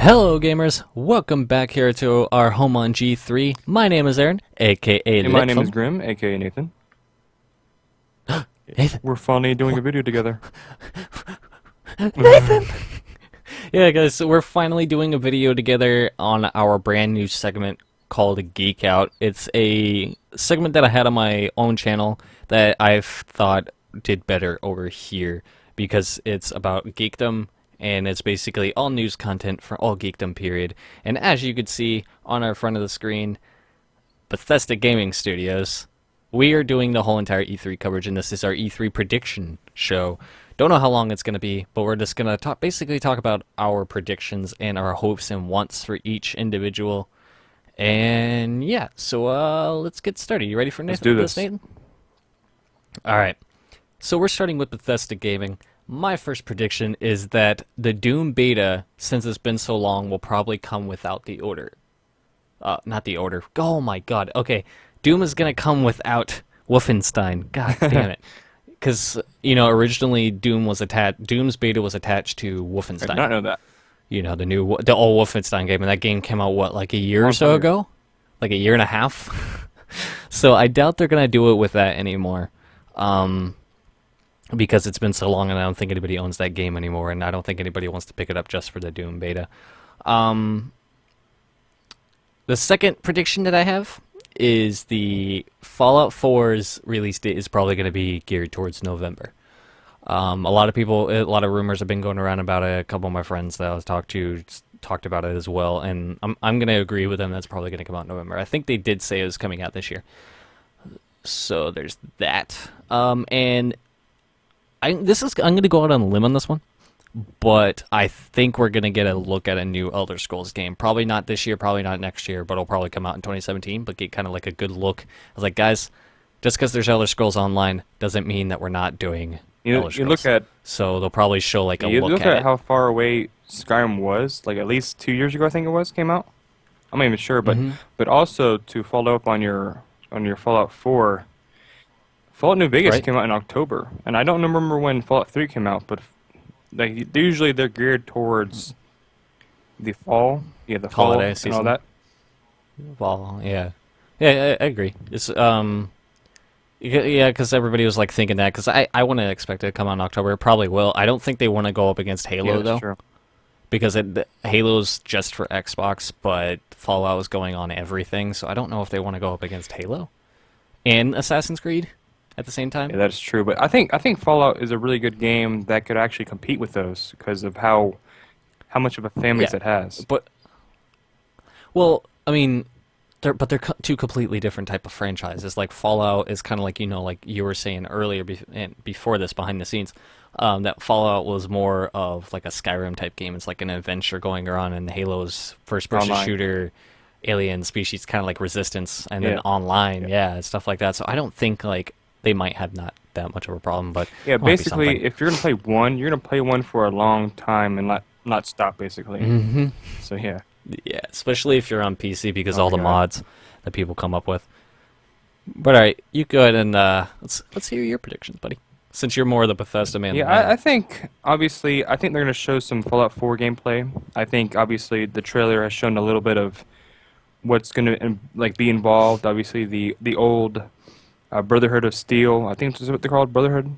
Hello gamers, welcome back here to our home on G3. My name is Aaron, aka Hey, my name is Letfum. Grimm, aka Nathan. Nathan! We're finally doing a video together. Nathan! Yeah guys, so we're finally doing a video together on our brand new segment called Geek Out. It's a segment that I had on my own channel that I've thought did better over here because it's about geekdom and it's basically all news content for all geekdom period. And as you could see on our front of the screen, Bethesda Gaming Studios. We are doing the whole entire E3 coverage, and this is our E3 prediction show. Don't know how long it's going to be, but we're just going to basically talk about our predictions and our hopes and wants for each individual. And yeah, so let's get started. You ready for Let's do this. Nathan? All right. So we're starting with Bethesda Gaming. My first prediction is that the Doom beta, since it's been so long, will probably come without the order. Not the order. Oh my god. Okay. Doom is gonna come without Wolfenstein. God damn it. Because, originally Doom's beta was attached to I Wolfenstein. did not know that. The old Wolfenstein game, and that game came out, what, like a year or so ago? Like a year and a half? So I doubt they're gonna do it with that anymore. Because it's been so long and I don't think anybody owns that game anymore, and I don't think anybody wants to pick it up just for the Doom beta. The second prediction that I have is the Fallout 4's release date is probably going to be geared towards November. A lot of rumors have been going around about it. A couple of my friends that I was talked about it as well, and I'm going to agree with them. That's probably going to come out in November. I think they did say it was coming out this year. So there's that. And I'm going to go out on a limb on this one, but I think we're going to get a look at a new Elder Scrolls game. Probably not this year, probably not next year, but it'll probably come out in 2017, but get kind of like a good look. I was like, guys, just because there's Elder Scrolls Online doesn't mean that we're not doing Elder Scrolls. You look at so they'll probably show like a you look look at at how far away Skyrim was, like at least 2 years ago I think it was, came out. I'm not even sure, but also to follow up on your Fallout 4, Fallout New Vegas came out in October, and I don't remember when Fallout 3 came out, but they're geared towards the fall, the fall Holiday and season. all that. Well, yeah, I agree. It's yeah, because everybody was like thinking that because I wouldn't expect it to come out in October. It probably will. I don't think they want to go up against Halo Yeah, that's though, true. because Halo's just for Xbox, but Fallout is going on everything. So I don't know if they want to go up against Halo and Assassin's Creed at the same time. Yeah, that's true. But I think Fallout is a really good game that could actually compete with those because of how much of a fan base it has. But well, I mean, they're two completely different type of franchises. Like Fallout is kind of like like you were saying earlier before this behind the scenes, that Fallout was more of like a Skyrim type game. It's like an adventure going around, and Halo's first person shooter, alien species, kind of like Resistance, and then online, and stuff like that. So I don't think like they might have not that much of a problem, but Yeah, basically, if you're gonna play one, you're gonna play one for a long time and not stop, basically. So yeah. Yeah, especially if you're on PC because all the mods that people come up with. But all right, you go ahead and let's hear your predictions, buddy. Since you're more of the Bethesda man. Yeah, I think obviously they're gonna show some Fallout 4 gameplay. I think obviously the trailer has shown a little bit of what's gonna be involved. Obviously the old Brotherhood of Steel. I think that's what they're called, Brotherhood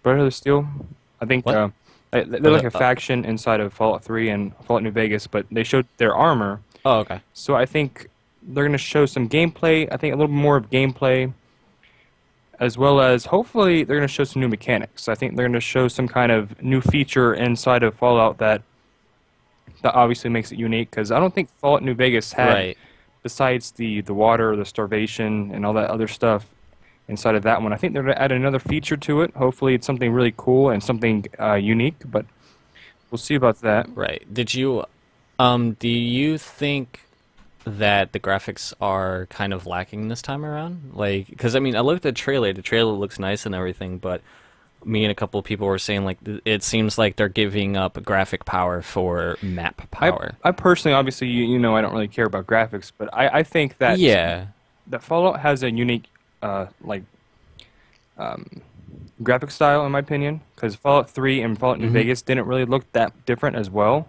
of Steel. I think they're like a faction inside of Fallout 3 and Fallout New Vegas, but they showed their armor. Oh, okay. So I think they're going to show some gameplay. I think a little more of gameplay, as well as hopefully they're going to show some new mechanics. I think they're going to show some kind of new feature inside of Fallout that obviously makes it unique, because I don't think Fallout New Vegas had, besides the water, the starvation, and all that other stuff, inside of that one. I think they're going to add another feature to it. Hopefully it's something really cool and something unique, but we'll see about that. Right. Do you think that the graphics are kind of lacking this time around? Like, because I mean, I looked at the trailer looks nice and everything, but me and a couple of people were saying like it seems like they're giving up graphic power for map power. I personally, obviously, I don't really care about graphics, but I think that that Fallout has a unique graphic style, in my opinion, because Fallout 3 and Fallout New Vegas didn't really look that different as well.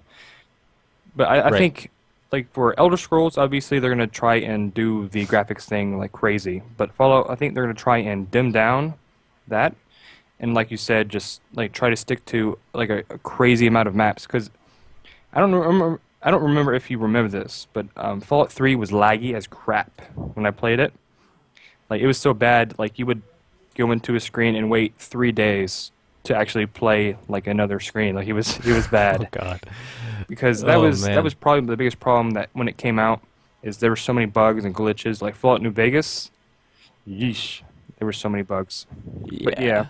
But I Right. think, like for Elder Scrolls, obviously they're gonna try and do the graphics thing like crazy. But Fallout, I think they're gonna try and dim down that, and like you said, just like try to stick to like a crazy amount of maps. Because I don't remember if you remember this, but Fallout 3 was laggy as crap when I played it. Like it was so bad, like you would go into a screen and wait 3 days to actually play like another screen. Like he was Oh bad God. because Oh that man. was probably the biggest problem that when it came out is there were so many bugs and glitches. Like Fallout New Vegas, yeesh, there were so many bugs. But yeah, Yeah.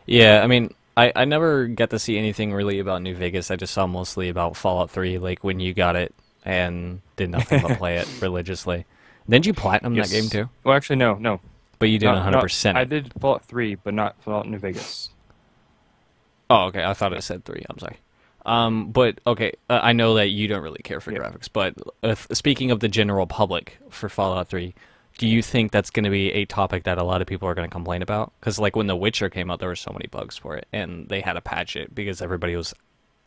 Yeah. I mean, I never got to see anything really about New Vegas. I just saw mostly about Fallout 3, like when you got it and did nothing but play it religiously. Didn't you platinum that game yes. too? Well, actually, no, But you didn't not. 100% I it. did Fallout 3, but not Fallout New Vegas. Oh, okay. I thought it said 3. I'm sorry. But okay, I know that you don't really care for Yeah. graphics, but speaking of the general public for Fallout 3, do you think that's going to be a topic that a lot of people are going to complain about? Because like when The Witcher came out, there were so many bugs for it, and they had to patch it because everybody was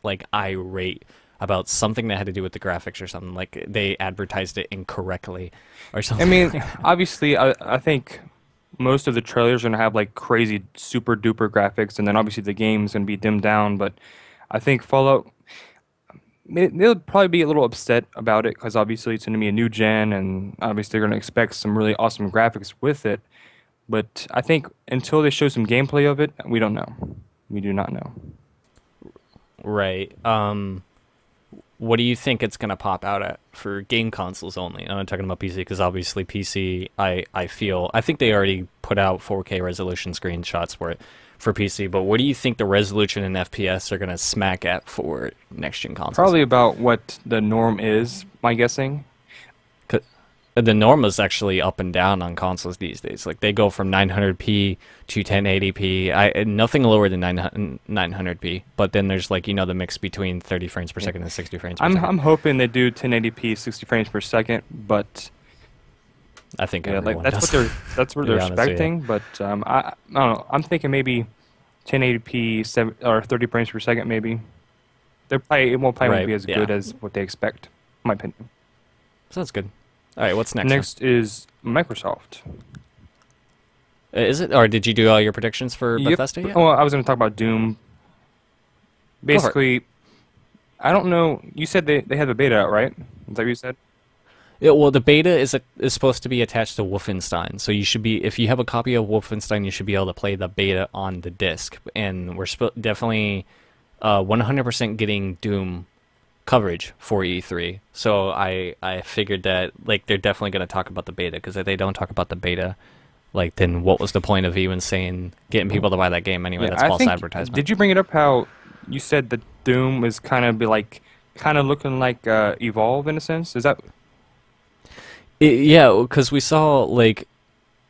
like irate about something that had to do with the graphics or something. Like they advertised it incorrectly or I something. mean, obviously, I think most of the trailers are gonna have like crazy super duper graphics, and then obviously the game's gonna be dimmed down. But I think Fallout, they'll probably be a little upset about it because obviously it's gonna be a new gen, and obviously they're gonna expect some really awesome graphics with it. But I think until they show some gameplay of it, we don't know. We do not know. Right. What do you think it's gonna pop out at for game consoles only? I'm not talking about PC because obviously PC, I think they already put out 4K resolution screenshots for it for PC. But what do you think the resolution and FPS are gonna smack at for next gen consoles? Probably about what the norm is, my guessing. The norm is actually up and down on consoles these days. Like they go from 900p to 1080p. Nothing lower than 900p. But then there's like the mix between 30 frames per Yeah. second and 60 frames per second. I'm hoping they do 1080p 60 frames per second, but I think yeah, like everyone does. that's what To they're be honest with you. expecting. But I don't know. I'm thinking maybe 1080p 7 or 30 frames per second maybe. It won't Right. be as Yeah. good as what they expect, in my opinion. Sounds good. All right. What's next? Next is Microsoft. Is it, or did you do all your predictions for Yep. Bethesda yet? Well, I was going to talk about Doom. Go for it. Basically, I don't know. You said they had the beta out, right? Is that what you said? Yeah, well, the beta is supposed to be attached to Wolfenstein, so you should be if you have a copy of Wolfenstein, you should be able to play the beta on the disc. And we're definitely 100% getting Doom coverage for E3. So I figured that like they're definitely going to talk about the beta because if they don't talk about the beta, like then what was the point of even saying getting people to buy that game anyway? Yeah, That's I false think. advertisement. Did you bring it up? How you said that Doom was kind of looking like Evolve in a sense? Is that? Yeah, because we saw like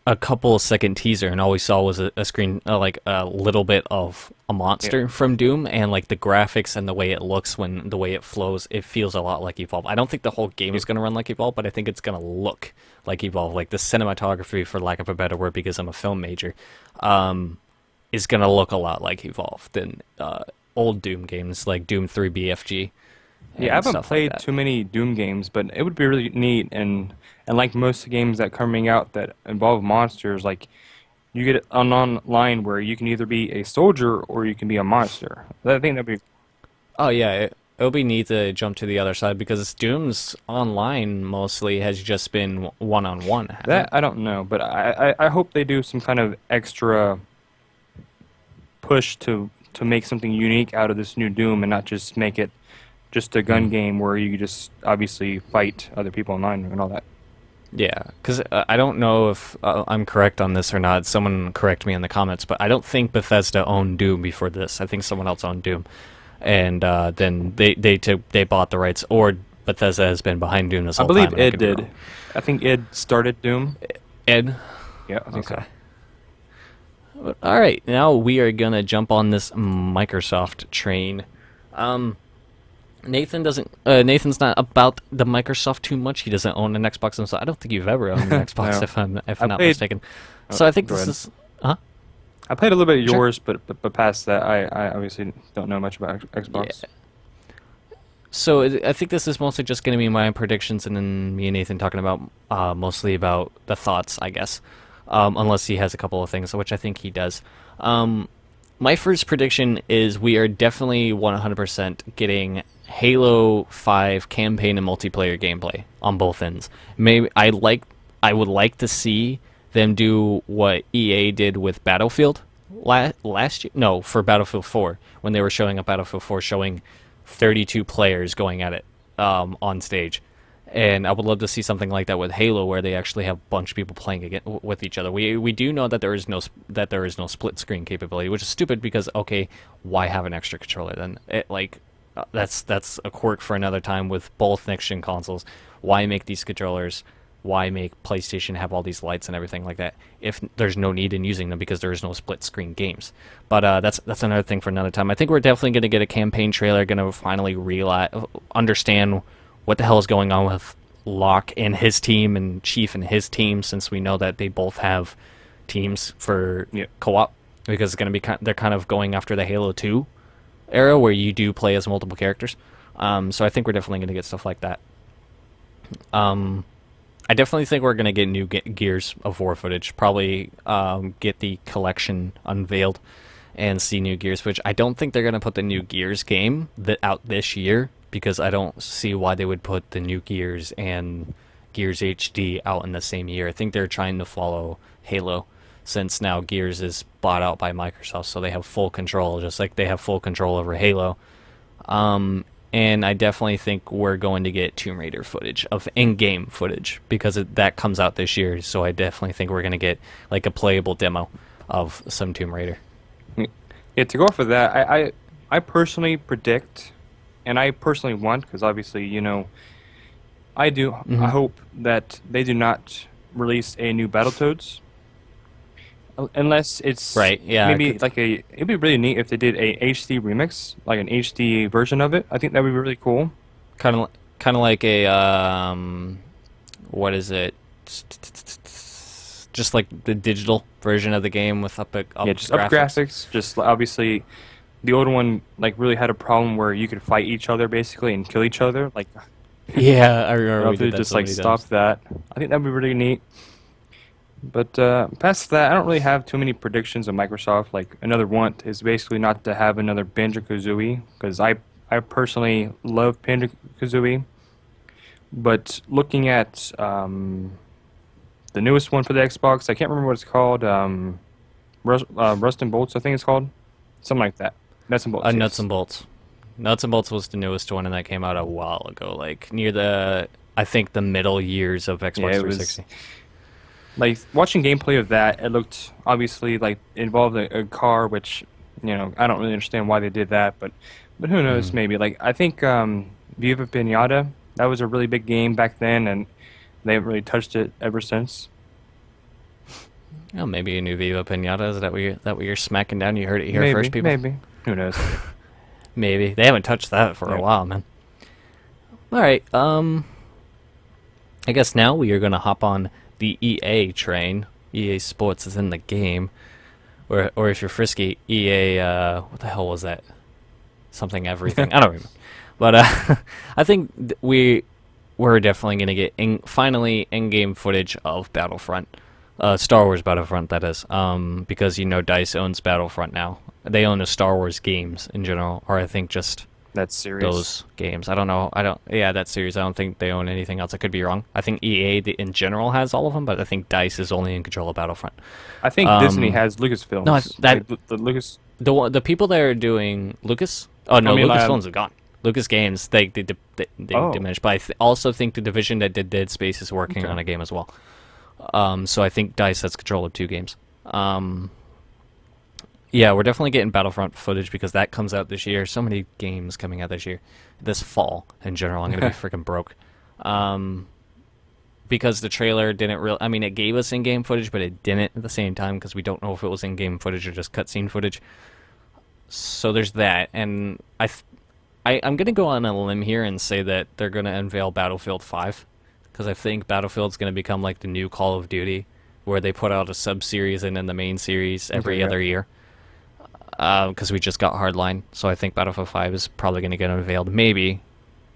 a couple second teaser, and all we saw was a screen, like a little bit of a Yeah. monster from Doom, and like the graphics and the way it looks when the way it flows, it feels a lot like Evolve. I don't think the whole game is Yeah. going to run like Evolve, but I think it's going to look like Evolve. Like the cinematography, for lack of a better word, because I'm a film major, is going to look a lot like Evolve than old Doom games like Doom 3 BFG Yeah, I and haven't stuff like played that. too many Doom games, but it would be really neat and like most games that coming out that involve monsters, like you get an online where you can either be a soldier or you can be a monster. I think that'd be Oh yeah, it'll be neat to jump to the other side because Doom's online mostly has just been one on one, hasn't that it? I don't know, but I hope they do some kind of extra push to make something unique out of this new Doom and not just make it just a gun Mm. game where you just obviously fight other people online and all that. Yeah, because I don't know if I'm correct on this or not. Someone correct me in the comments, but I don't think Bethesda owned Doom before this. I think someone else owned Doom, and then they bought the rights, or Bethesda has been behind Doom this I whole time. believe And I Ed could be did. wrong. I think Ed started Doom. Ed. Yeah, I think Okay. so. But, all right, now we are gonna jump on this Microsoft train. Um, Nathan doesn't. Nathan's not about the Microsoft too much. He doesn't own an Xbox himself. I don't think you've ever owned an Xbox, No. if I I'm not played. mistaken. So I think Go this ahead. is. Huh? I played a little bit of Sure. yours, but past that, I obviously don't know much about Xbox. So I think this is mostly just going to be my predictions, and then me and Nathan talking about mostly about the thoughts, I guess. Unless he has a couple of things, which I think he does. Um, my first prediction is we are definitely 100% getting Halo 5 campaign and multiplayer gameplay on both ends. Maybe I would like to see them do what EA did with Battlefield last year. No, for Battlefield 4 when they were showing up Battlefield 4, showing 32 players going at it on stage. And I would love to see something like that with Halo, where they actually have a bunch of people playing with each other. We do know that there is no split screen capability, which is stupid because okay, why have an extra controller then? That's a quirk for another time with both next gen consoles. Why make these controllers? Why make PlayStation have all these lights and everything like that if there's no need in using them because there is no split screen games? But that's another thing for another time. I think we're definitely going to get a campaign trailer, going to finally understand what the hell is going on with Locke and his team and Chief and his team, since we know that they both have teams for co-op, because it's going to be they're kind of going after the Halo 2 era where you do play as multiple characters. So I think we're definitely going to get stuff like that. I definitely think we're going to get new Gears of War footage. Probably get the collection unveiled and see new Gears footage. I don't think they're going to put the new Gears game out this year, because I don't see why they would put the new Gears and Gears HD out in the same year. I think they're trying to follow Halo, since now Gears is bought out by Microsoft, so they have full control, just like they have full control over Halo. And I definitely think we're going to get Tomb Raider footage, of in-game footage, because that comes out this year. So I definitely think we're going to get like a playable demo of some Tomb Raider. Yeah, to go off of that, I personally predict, and I personally want, because obviously, I do. Mm-hmm. I hope that they do not release a new Battletoads, unless it's Right, yeah, maybe it'd be really neat if they did a HD remix, like an HD version of it. I think that would be really cool. kind of like a what is it? Just like the digital version of the game with up Just up graphics. Just obviously, the old one really had a problem where you could fight each other basically and kill each other. Yeah, I remember we if they did that just so many stop times. that, I think that'd be really neat. But past that, I don't really have too many predictions of Microsoft. Like, another want is basically not to have another Banjo-Kazooie, because I personally love Banjo-Kazooie. But looking at the newest one for the Xbox, I can't remember what it's called. Rust and Bolts, I think it's called. Something like that. Nuts and Bolts. Nuts Yes. and Bolts. Nuts and Bolts was the newest one, and that came out a while ago, like near I think the middle years of Xbox Yeah, it 360. was. Like, watching gameplay of that, it looked obviously like it involved a car, which I don't really understand why they did that, but who knows? Mm. Maybe, like, I think Viva Pinata, that was a really big game back then, and they haven't really touched it ever since. Oh, maybe a new Viva Pinata. Is that what you're smacking down? You heard it here Maybe, first, people. maybe. Who knows? Maybe they haven't touched that for a Yeah. while, man. All right. I guess now we are gonna hop on the EA train. EA Sports is in the game, or if you're frisky, EA. What the hell was that? Something everything. I don't remember. But I think we're definitely gonna get finally in-game footage of Battlefront, Star Wars Battlefront, that is. Because DICE owns Battlefront now. They own the Star Wars games in general, or I think just That's serious. those games. I don't know. Yeah, that series. I don't think they own anything else. I could be wrong. I think EA in general has all of them, but I think DICE is only in control of Battlefront. I think Disney has Lucasfilms. No, the Lucas. the people that are doing Lucas. Oh no, I mean, Lucasfilms are gone. Lucas Games they Oh. diminished, but I also think the division that did Dead Space is working Okay. on a game as well. So I think DICE has control of 2 games. Yeah, we're definitely getting Battlefront footage because that comes out this year. So many games coming out this year, this fall in general. I'm gonna be freaking broke. Because the trailer didn't really. I mean, it gave us in-game footage, but it didn't at the same time because we don't know if it was in-game footage or just cutscene footage. So there's that, and I'm gonna go on a limb here and say that they're gonna unveil Battlefield 5 because I think Battlefield's gonna become like the new Call of Duty, where they put out a sub-series and then the main series every Okay, other year. Because we just got Hardline, so I think Battlefield 5 is probably going to get unveiled, maybe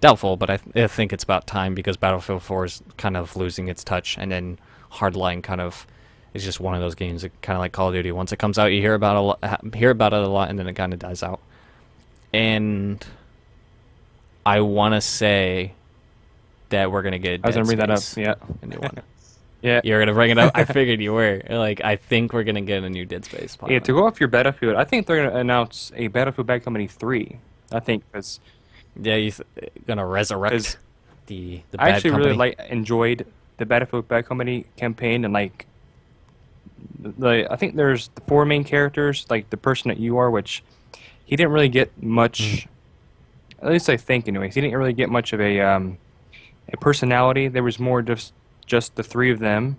doubtful, but I think it's about time because Battlefield 4 is kind of losing its touch, and then Hardline kind of is just one of those games, kind of like Call of Duty. Once it comes out, you hear about it a lot, and then it kind of dies out. And I want to say that we're gonna get I was Dead gonna bring that up. Space, Yeah. a new one. Yeah. You're gonna bring it up. I figured you were. Like, I think we're gonna get a new Dead Space. Yeah. Finally. To go off your Battlefield, I think they're gonna announce a Battlefield Bad Company 3. I think because Yeah, gonna resurrect the I bad actually company. really enjoyed the Battlefield Bad Company campaign, and I think there's the four main characters, like the person that you are, which he didn't really get much. At least I think, anyways, he didn't really get much of a personality. There was more just the three of them.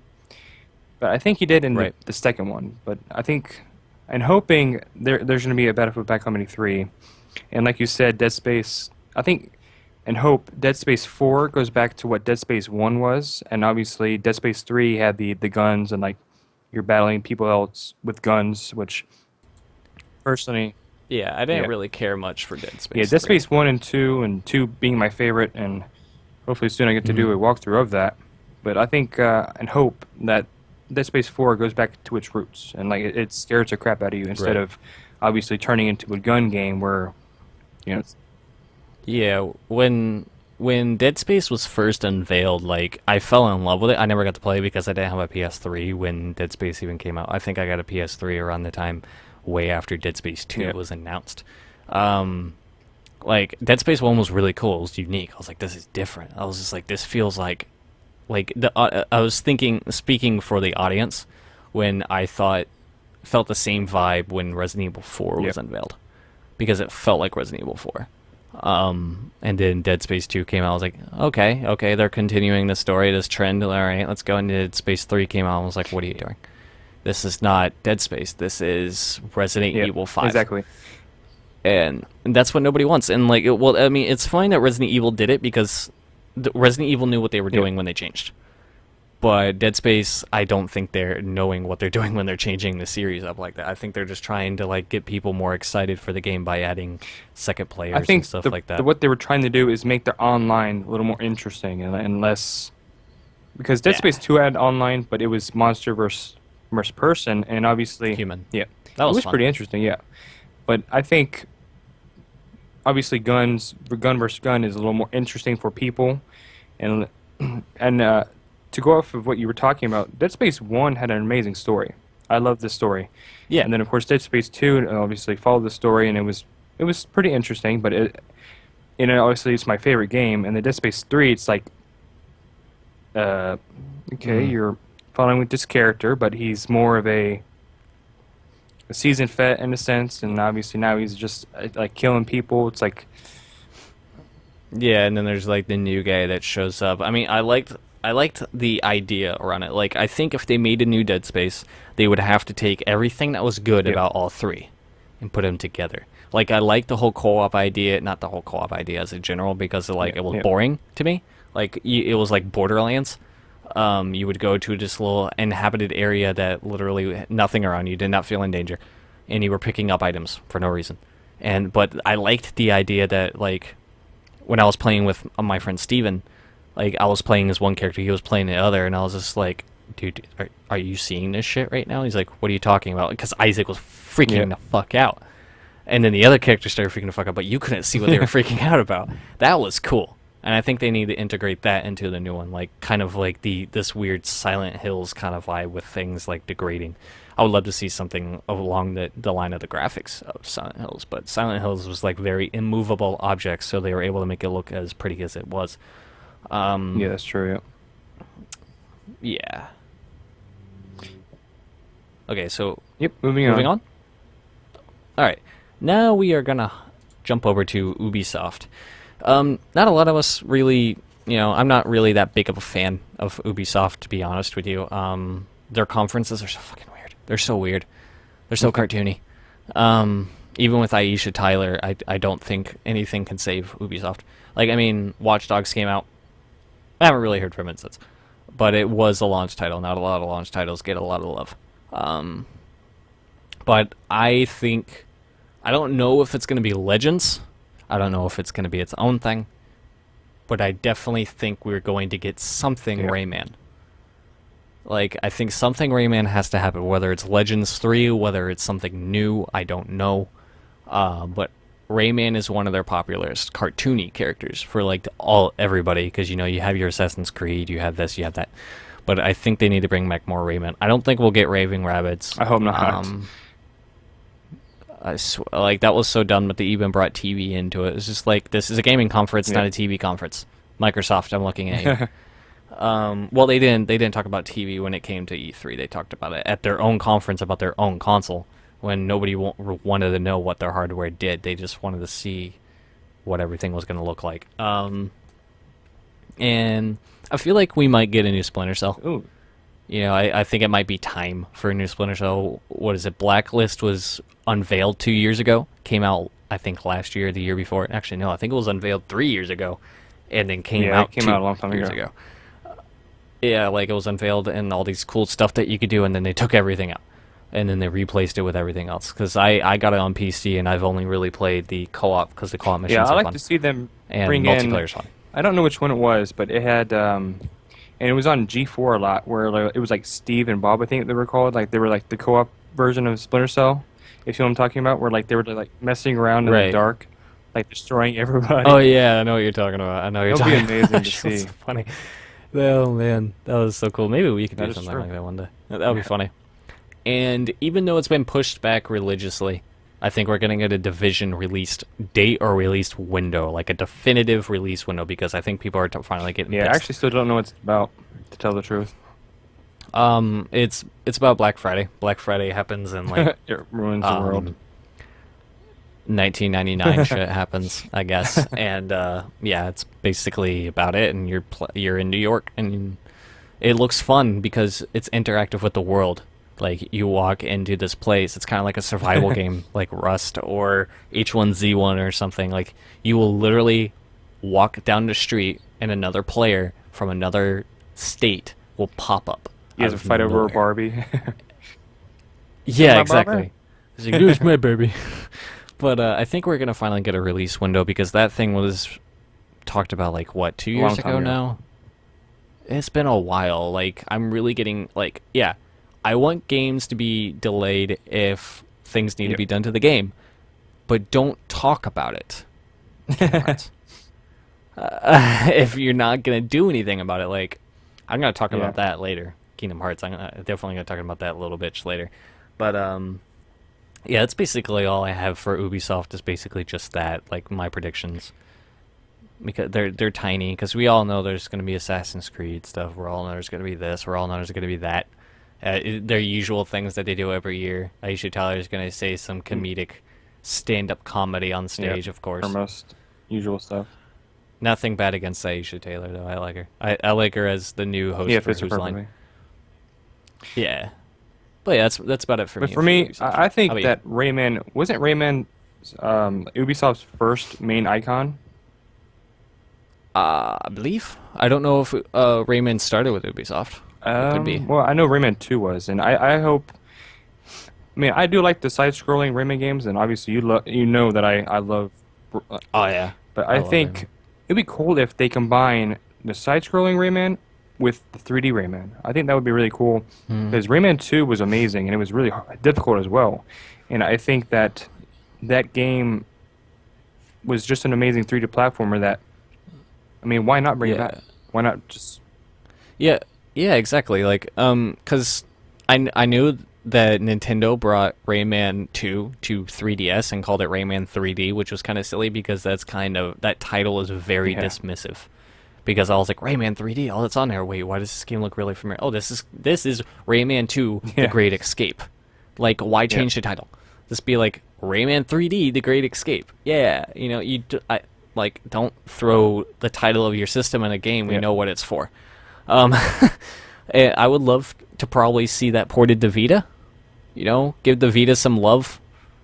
But I think he did in Right. the second one. But I think, and hoping there's going to be a Battlefield Bad Company 3. And like you said, Dead Space, I think and hope Dead Space 4 goes back to what Dead Space 1 was. And obviously, Dead Space 3 had the guns and like you're battling people else with guns, which personally, Yeah, I didn't yeah. really care much for Dead Space. Yeah, Dead 3. Space 1 and 2 being my favorite. And hopefully soon I get to do a walkthrough of that. But I think and hope that Dead Space 4 goes back to its roots and like it scares the crap out of you instead Right. of obviously turning into a gun game where it's, Yeah, when Dead Space was first unveiled, like I fell in love with it. I never got to play because I didn't have a PS3 when Dead Space even came out. I think I got a PS3 around the time way after Dead Space 2 Yeah. was announced. Like Dead Space 1 was really cool. It was unique. I was like, this is different. I was just like, this feels like the I was thinking, speaking for the audience, when I felt the same vibe when Resident Evil 4 was Yep. unveiled, because it felt like Resident Evil 4. And then Dead Space 2 came out. I was like, okay, they're continuing the story, this trend. All right, let's go. And Dead Space 3 came out. I was like, what are you doing? This is not Dead Space. This is Resident yeah, Evil 5. exactly. And that's what nobody wants. And like, well, I mean, it's fine that Resident Evil did it because Resident Evil knew what they were Yeah. doing when they changed. But Dead Space, I don't think they're knowing what they're doing when they're changing the series up like that. I think they're just trying to like get people more excited for the game by adding second players I think and stuff like that. what they were trying to do is make their online a little more interesting and less because Dead Yeah. Space 2 had online, but it was monster versus person, and obviously Human. Yeah, That it was was fun. pretty interesting. Yeah, but I think obviously gun versus gun is a little more interesting for people, and and to go off of what you were talking about, Dead Space 1 had an amazing story. I love the story. Yeah. And then of course Dead Space 2 obviously followed the story, and it was pretty interesting, but obviously it's my favorite game. And the Dead Space 3, it's like okay, you're following with this character, but he's more of a seasoned vet in a sense, and obviously now he's just like killing people. It's like Yeah, and then there's like the new guy that shows up. I mean, I liked the idea around it. Like, I think if they made a new Dead Space, they would have to take everything that was good Yep. about all three and put them together. Like, I like the whole co-op idea, not the whole co-op idea as a general, because it was Yep. boring to me. Like, it was like Borderlands. You would go to this little inhabited area that literally nothing around you, did not feel in danger, and you were picking up items for no reason. But I liked the idea that, like, when I was playing with my friend Steven, like, I was playing as one character, he was playing the other, and I was just like, dude, are you seeing this shit right now? He's like, what are you talking about? Because Isaac was freaking the fuck out. And then the other characters started freaking the fuck out, but you couldn't see what they were freaking out about. That was cool. And I think they need to integrate that into the new one, like, kind of like this weird Silent Hills kind of vibe with things like degrading. I would love to see something along the line of the graphics of Silent Hills, but Silent Hills was like very immovable objects, so they were able to make it look as pretty as it was. yeah, that's true. Yeah. Yeah. Okay, so Yep. Moving moving on. All right, now we are gonna jump over to Ubisoft. Not a lot of us really, I'm not really that big of a fan of Ubisoft, to be honest with you. Their conferences are so fucking weird. They're so weird. They're so cartoony. Even with Aisha Tyler, I don't think anything can save Ubisoft. Like, I mean, Watch Dogs came out. I haven't really heard from it since. But it was a launch title. Not a lot of launch titles get a lot of love. But I don't know if it's going to be Legends. I don't know if it's going to be its own thing. but I definitely think we're going to get something Yeah. Rayman. Like, I think something Rayman has to happen, whether it's Legends 3, whether it's something new, I don't know. But Rayman is one of their popularest cartoony characters for like everybody, because you know you have your Assassin's Creed, you have this, you have that. But I think they need to bring back more Rayman. I don't think we'll get Raving Rabbits. I hope not. Like that was so dumb that they even brought TV into it. It's just like this is a gaming conference, Yeah. not a TV conference. Microsoft, I'm looking at you. Well, they didn't talk about TV when it came to E3. They talked about it at their own conference about their own console when nobody wanted to know what their hardware did. They just wanted to see what everything was going to look like. And I feel like we might get a new Splinter Cell. Ooh. You know, I think it might be time for a new Splinter Cell. What is it? Blacklist was unveiled 2 years ago. Came out, I think, last year or the year before. Actually, no, I think it was unveiled 3 years ago. And then came Yeah, out it came out a long time years ago. Yeah, like it was unveiled and all these cool stuff that you could do, and then they took everything out. And then they replaced it with everything else. Because I got it on PC, and I've only really played the co-op, because the co-op missions Yeah, I are like fun. to see them And bring in. multiplayer's fun. I don't know which one it was, but it had, and it was on G4 a lot, where like, it was like Steve and Bob, I think they were called. Like they were like the co-op version of Splinter Cell. If you know what I'm talking about, where like they were like messing around in Right. the dark, like destroying everybody. Oh, yeah, I know what you're talking about. I know what you're That'll be talking amazing about. to That was see. so funny. Oh, man. That was so cool. Maybe we could That do is something true. like that one day. That would be funny. And even though it's been pushed back religiously, I think we're going to get a Division released date or released window, like a definitive release window, because I think people are finally getting Yeah, I pissed. actually still don't know what it's about, to tell the truth. It's about Black Friday. Black Friday happens in like It ruins the world. 1999 shit happens, I guess. And yeah, it's basically about it. And you're in New York, and it looks fun because it's interactive with the world. Like you walk into this place, it's kind of like a survival game, like Rust or H1Z1 or something. Like you will literally walk down the street, and another player from another state will pop up. You out have to of fight over a nowhere. Barbie. Yeah, my exactly. Barbie? He's like, "It's my baby." But I think we're gonna finally get a release window, because that thing was talked about like what 2 A years long time ago ago. now. It's been a while. Like I'm really getting like yeah, I want games to be delayed if things need to Yep. be done to the game, but don't talk about it. Right. If you're not gonna do anything about it, like I'm gonna talk Yeah. about that later. Kingdom Hearts. Definitely gonna talk about that a little bit later, but yeah, that's basically all I have for Ubisoft. Is basically just that, like my predictions, because they're tiny. Because we all know there's gonna be Assassin's Creed stuff. We're all know there's gonna be this. We're all know there's gonna be that. Their usual things that they do every year. Aisha Tyler is gonna say some comedic stand-up comedy on stage, of course. For most usual stuff. Nothing bad against Aisha Taylor, though. I like her. I like her as the new host Yeah, for fits her Whose Line. perfectly. Yeah, but yeah, that's about it for But me. for me, Ubisoft. I think How about you? that Rayman wasn't Rayman Ubisoft's first main icon. I believe. I don't know if Rayman started with Ubisoft. It could be. Well, I know Rayman 2 was, and I hope. I mean, I do like the side-scrolling Rayman games, and obviously you know that I love. Oh yeah. But I I love think Rayman. it'd be cool if they combine the side-scrolling Rayman with the 3D Rayman. I think that would be really cool Hmm. because Rayman 2 was amazing and it was really difficult as well. And I think that that game was just an amazing 3D platformer that, I mean, why not bring it Yeah. back? Why not just, Yeah, yeah, exactly. Like, cause I knew that Nintendo brought Rayman 2 to 3DS and called it Rayman 3D, which was kind of silly because that title is very Yeah. dismissive. Because I was like, Rayman 3D, oh, that's on there. Wait, why does this game look really familiar? Oh, this is Rayman 2, The Yeah. Great Escape. Like, why change the title? Just be like Rayman 3D, The Great Escape. Yeah, you know, don't throw the title of your system in a game. We Yeah. know what it's for. I would love to probably see that ported to Vita. You know, give the Vita some love,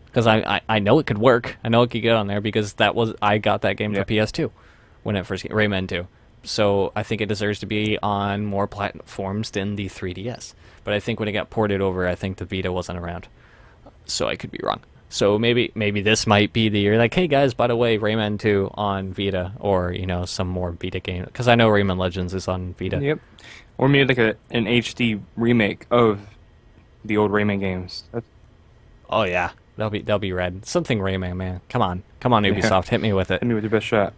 because I know it could work. I know it could get on there because I got that game Yeah. for PS2 when it first came, Rayman 2. So I think it deserves to be on more platforms than the 3DS. But I think when it got ported over, I think the Vita wasn't around. So I could be wrong. So maybe this might be the year. Like, hey guys, by the way, Rayman 2 on Vita, or some more Vita game. Because I know Rayman Legends is on Vita. Yep. Or maybe like an HD remake of the old Rayman games. Oh yeah, that'll be red. Something Rayman, man. Come on, Yeah. Ubisoft, hit me with it. Hit me with your best shot.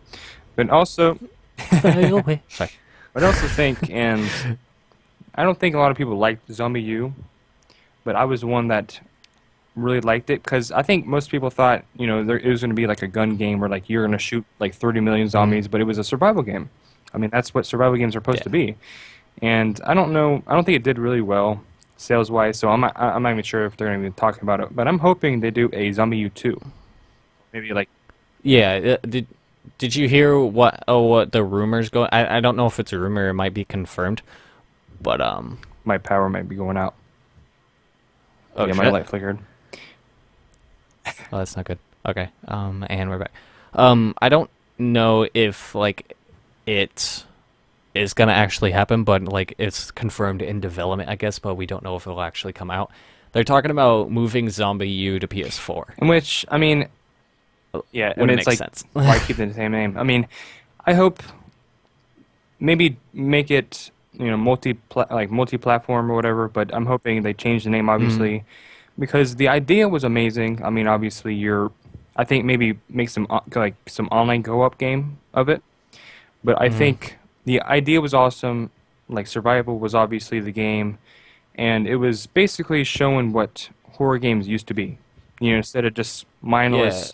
But also, Fly away. Sorry. I also think, and I don't think a lot of people liked Zombie U, but I was the one that really liked it because I think most people thought, it was going to be like a gun game where like you're going to shoot like 30 million zombies, but it was a survival game. I mean, that's what survival games are supposed to Yeah. be. And I don't know, I don't think it did really well sales-wise, so I'm not even sure if they're going to be talking about it. But I'm hoping they do a Zombie U 2. Maybe like, Yeah. Did you hear what the rumors go? I don't know if it's a rumor. It might be confirmed. But my power might be going out. oh Yeah, my shit. light flickered. Oh, that's not good. Okay. And we're back. I don't know if like it is gonna actually happen, but like it's confirmed in development, I guess. But we don't know if it'll actually come out. They're talking about moving Zombie U to PS4. In which, I mean, yeah, I Wouldn't mean, it's make like, sense. why keep the same name? I mean, I hope maybe make it, multi-platform or whatever, but I'm hoping they change the name, Mm, obviously, because the idea was amazing. I mean, obviously, I think maybe make some online co-op game of it, but I mm, think the idea was awesome. Like, survival was obviously the game, and it was basically showing what horror games used to be. Instead of just yeah. mindless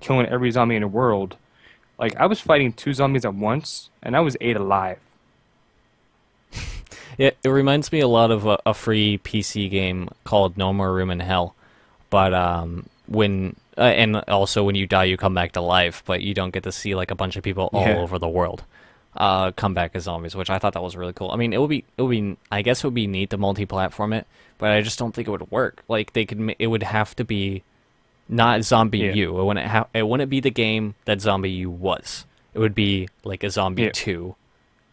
killing every zombie in the world. Like, I was fighting two zombies at once, and I was ate alive. It reminds me a lot of a free PC game called No More Room in Hell. But when and also when you die, you come back to life, but you don't get to see like a bunch of people all Yeah. over the world come back as zombies, which I thought that was really cool. I mean, I guess it would be neat to multi-platform it, but I just don't think it would work. Like it would have to be not Zombie Yeah. U. It wouldn't be the game that Zombie U was. It would be like a Zombie Yeah. 2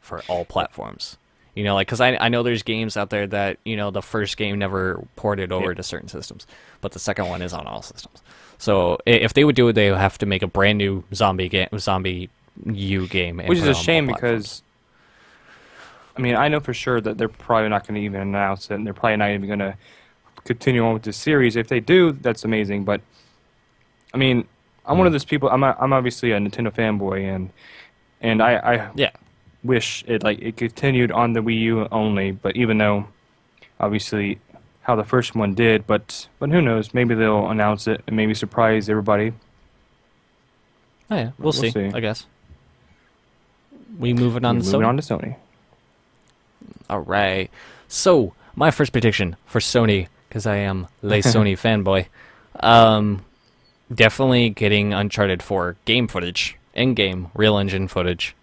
for all platforms. Like, because I know there's games out there that, the first game never ported Yeah. over to certain systems, but the second one is on all systems. So if they would do it, they would have to make a brand new Zombie U game, and Which is put a it on all shame platforms. because, I mean, I know for sure that they're probably not going to even announce it, and they're probably not even going to continue on with this series. If they do, that's amazing. But, I mean, I'm one of Mm. those people, I'm obviously a Nintendo fanboy, and I Yeah, wish it continued on the Wii U only, but even though obviously how the first one did, but who knows? Maybe they'll announce it and maybe surprise everybody. oh yeah, we'll We'll see. see. I guess we moving on to Moving Sony. on to Sony. All right. So my first prediction for Sony, because I am Le Sony fanboy, um, definitely getting Uncharted 4 game footage, in-game real engine footage.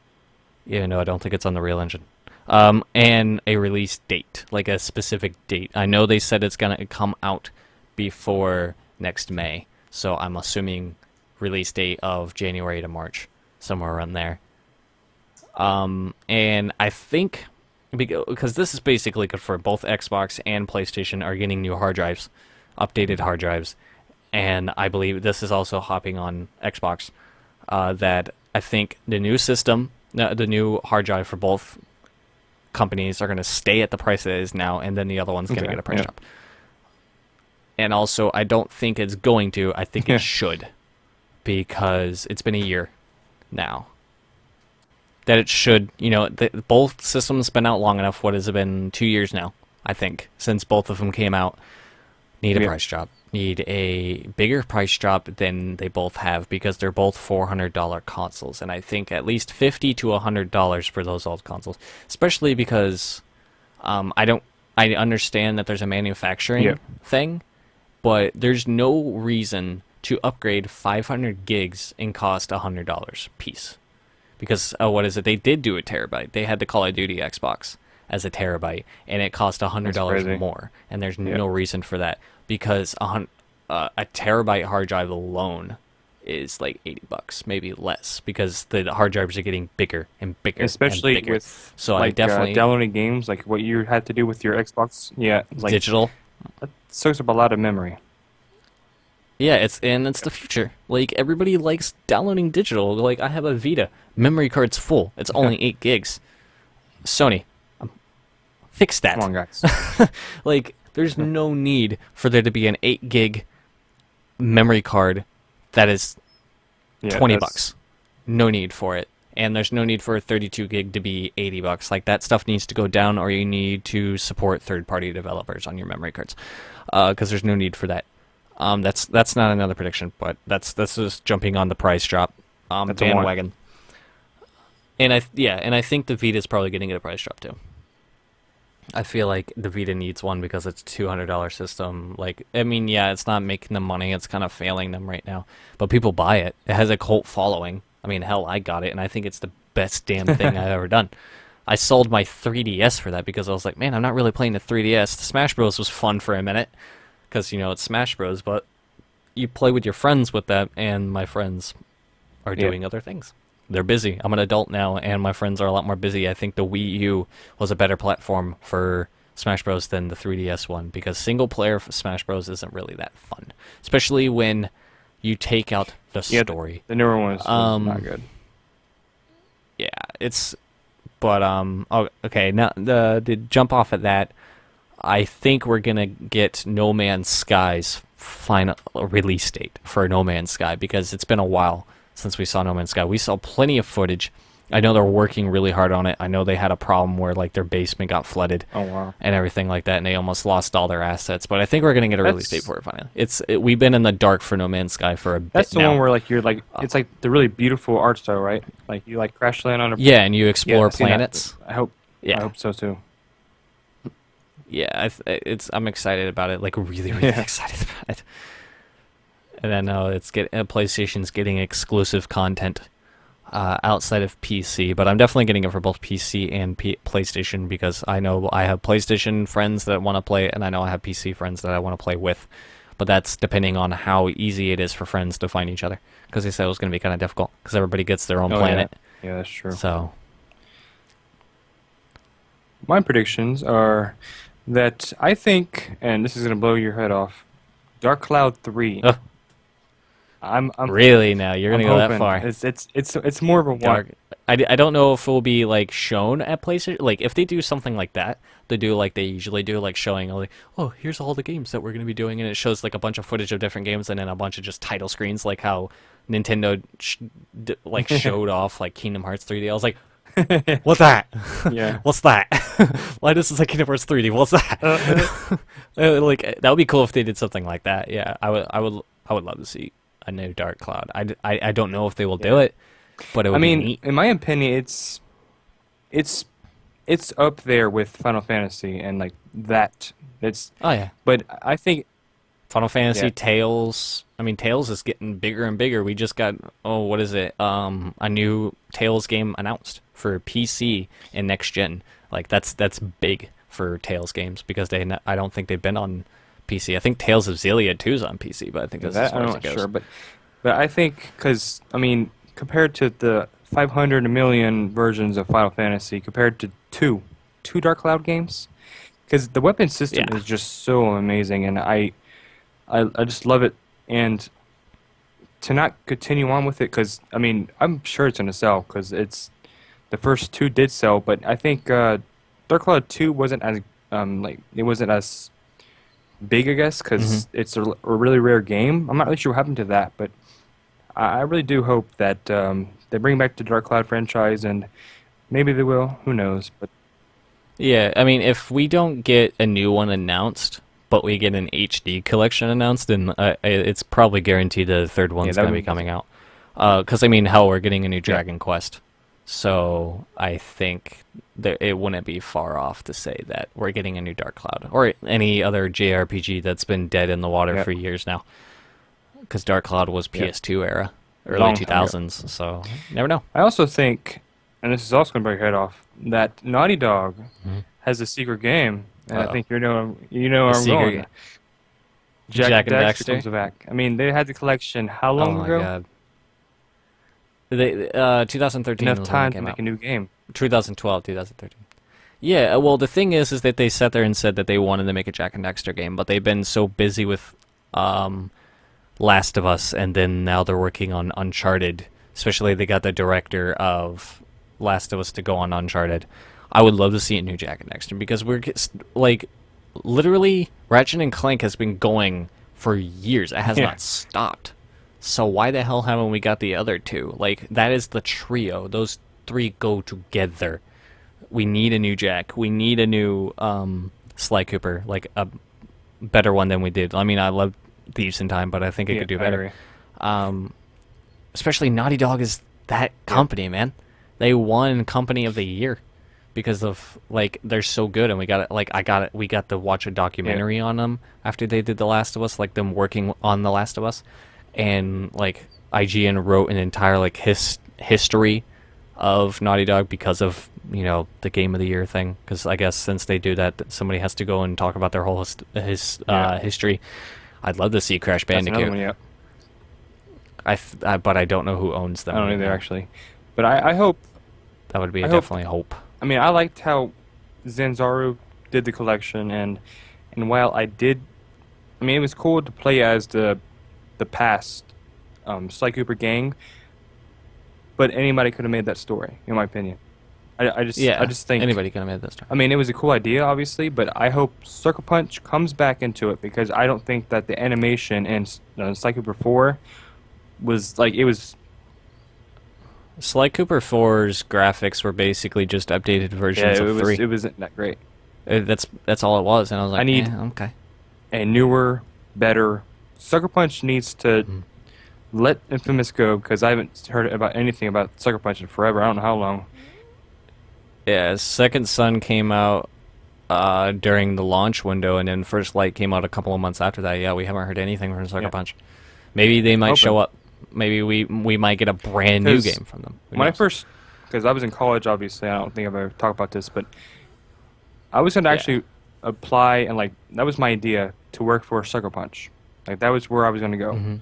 Even though I don't think it's on the real engine. And a release date, like a specific date. I know they said it's gonna come out before next May, so I'm assuming release date of January to March, somewhere around there. And I think because this is basically good for both Xbox and PlayStation are getting new hard drives, updated hard drives, and I believe this is also hopping on Xbox. That I think the new system, the new hard drive for both companies are going to stay at the price it is now, and then the other one's going to Okay. get a price Yeah. drop. And also, I don't think it's going to. I think Yeah. it should, because it's been a year now. That it should, both systems been out long enough. What has it been? 2 years now, I think, since both of them came out. Need a Yeah. price drop. Need a bigger price drop than they both have because they're both $400 consoles, and I think at least $50 to $100 for those old consoles. Especially because I understand that there's a manufacturing Yeah. thing, but there's no reason to upgrade 500 gigs and cost $100 piece. Because what is it? They did do a terabyte. They had the Call of Duty Xbox as a terabyte, and it cost $100 That's crazy. more. And there's Yeah. no reason for that because a terabyte hard drive alone is like $80, maybe less, because the hard drives are getting bigger and bigger Especially and bigger. with So I like definitely downloading games, like what you had to do with your Xbox. Yeah, like digital. that soaks up a lot of memory. Yeah, it's the future. Like everybody likes downloading digital. Like I have a Vita, memory card's full. It's only 8 gigs. Sony, fix Come that. on, guys. Like there's no need for there to be an 8 gig memory card that is Yeah, 20 that's- bucks. No need for it. And there's no need for a 32 gig to be 80 bucks. Like that stuff needs to go down, or you need to support third-party developers on your memory cards, because there's no need for that. That's not another prediction, but that's just jumping on the price drop That's a one. bandwagon. And I think the Vita is probably going to get a price drop too. I feel like the Vita needs one because it's a $200 system. Like, I mean, yeah, it's not making them money. It's kind of failing them right now. But people buy it. It has a cult following. I mean, hell, I got it, and I think it's the best damn thing I've ever done. I sold my 3DS for that because I was like, man, I'm not really playing the 3DS. The Smash Bros. Was fun for a minute because, it's Smash Bros., but you play with your friends with that, and my friends are doing other things. They're busy. I'm an adult now, and my friends are a lot more busy. I think the Wii U was a better platform for Smash Bros. Than the 3DS one because single-player Smash Bros. Isn't really that fun, especially when you take out the story. The newer one is not good. Yeah, but okay, now the jump off at that, I think we're gonna get No Man's Sky's final release date for No Man's Sky because it's been a while since we saw No Man's Sky. We saw plenty of footage. I know they're working really hard on it. I know they had a problem where like their basement got flooded Oh wow. and everything like that, and they almost lost all their assets. But I think we're gonna get a release date for it finally. We've been in the dark for No Man's Sky for a bit That's the now. one where like you're like it's like the really beautiful art style, right? Like you like crash land on a Yeah, and you explore I've seen that. planets. I hope Yeah. I hope so too. Yeah, I'm excited about it. Like really excited about it. And then PlayStation's getting exclusive content outside of PC, but I'm definitely getting it for both PC and PlayStation because I know I have PlayStation friends that want to play it, and I know I have PC friends that I want to play with. But that's depending on how easy it is for friends to find each other, because they said it was going to be kind of difficult because everybody gets their own planet. Yeah, that's true. So My predictions are that I think, and this is gonna blow your head off, Dark Cloud 3. Ugh. I'm really, now you're going to I'm go that hoping. far. It's more of a Dark. one. I don't know if it will be like shown at PlayStation. Like if they do something like that, they do like they usually do, like showing like, oh, here's all the games that we're going to be doing, and it shows like a bunch of footage of different games and then a bunch of just title screens, like how Nintendo showed off like Kingdom Hearts 3D. I was like, what's that? Yeah. What's that? Why does this like Kingdom Hearts 3D? What's that? Like that would be cool if they did something like that. Yeah, I would love to see a new Dark Cloud. I don't know if they will do it, but it would be neat. In my opinion, it's up there with Final Fantasy and like that. Oh yeah, But I think Final Fantasy, Yeah. Tales. I mean, Tales is getting bigger and bigger. We just got what is it? A new Tales game announced for PC and next gen. Like that's big for Tales games because I don't think they've been on PC. I think Tales of Xillia 2 is on PC, but I think that's as that far I'm as not it goes. sure, but I think because I mean compared to the 500 million versions of Final Fantasy, compared to two Dark Cloud games, because the weapon system Yeah. is just so amazing, and I just love it. And to not continue on with it, because I mean I'm sure it's gonna sell, because the first two did sell, but I think Dark Cloud 2 wasn't as it wasn't as big, I guess, because it's a really rare game. I'm not really sure what happened to that, but I really do hope that they bring back the Dark Cloud franchise, and maybe they will. Who knows? But Yeah, I mean, if we don't get a new one announced, but we get an HD collection announced, then it's probably guaranteed the third one's that going to would be be coming out. Because, I mean, hell, we're getting a new Dragon Quest. So I think that it wouldn't be far off to say that we're getting a new Dark Cloud. Or any other JRPG that's been dead in the water Yep. for years now. Because Dark Cloud was PS2 era, early Long time ago. 2000s. So, never know. I also think, and this is also going to break your head off, that Naughty Dog Mhm. has a secret game, and Uh-oh. I think you know where I'm secret going. game. Jack and Daxter? Daxter comes back. I mean, they had the collection how long Oh my ago? god. They 2013 Enough was when time it to came make out. a new game. 2012, 2013. Yeah, well, the thing is that they sat there and said that they wanted to make a Jack and Daxter game, but they've been so busy with Last of Us, and then now they're working on Uncharted. Especially they got the director of Last of Us to go on Uncharted. I would love to see a new Jack and Daxter because like literally Ratchet and Clank has been going for years. It has not stopped. So why the hell haven't we got the other two? Like that is the trio. Those three go together. We need a new Jack. We need a new Sly Cooper, like a better one than we did. I mean, I love Thieves in Time, but I think it could do better. Especially Naughty Dog is that company, man. They won Company of the Year because of like they're so good, and we got we got to watch a documentary on them after they did The Last of Us, like them working on The Last of Us, and like IGN wrote an entire like history of Naughty Dog because of the Game of the Year thing. Because I guess since they do that, somebody has to go and talk about their whole history. I'd love to see Crash Bandicoot. But I don't know who owns them. I don't either, actually. But I hope... That would be definitely a hope. I mean, I liked how Zanzaru did the collection, and while I did... I mean, it was cool to play as the past Sly Cooper gang, but anybody could have made that story, in my opinion. I just think... anybody could have made that story. I mean, it was a cool idea, obviously, but I hope Sucker Punch comes back into it, because I don't think that the animation in Sly Cooper 4... was like it was. Sly Cooper 4's graphics were basically just updated versions of 3. It wasn't that great. That's all it was, and I was like, I need okay. A newer, better. Sucker Punch needs to let Infamous go, because I haven't heard about anything about Sucker Punch in forever. I don't know how long. Yeah, Second Son came out during the launch window, and then First Light came out a couple of months after that. Yeah, we haven't heard anything from Sucker Punch. Maybe they might show up. Maybe we might get a brand new game from them. When I first, because I was in college, obviously, I don't think I've ever talked about this, but I was going to actually apply, and like that was my idea to work for Sucker Punch. Like that was where I was going to go.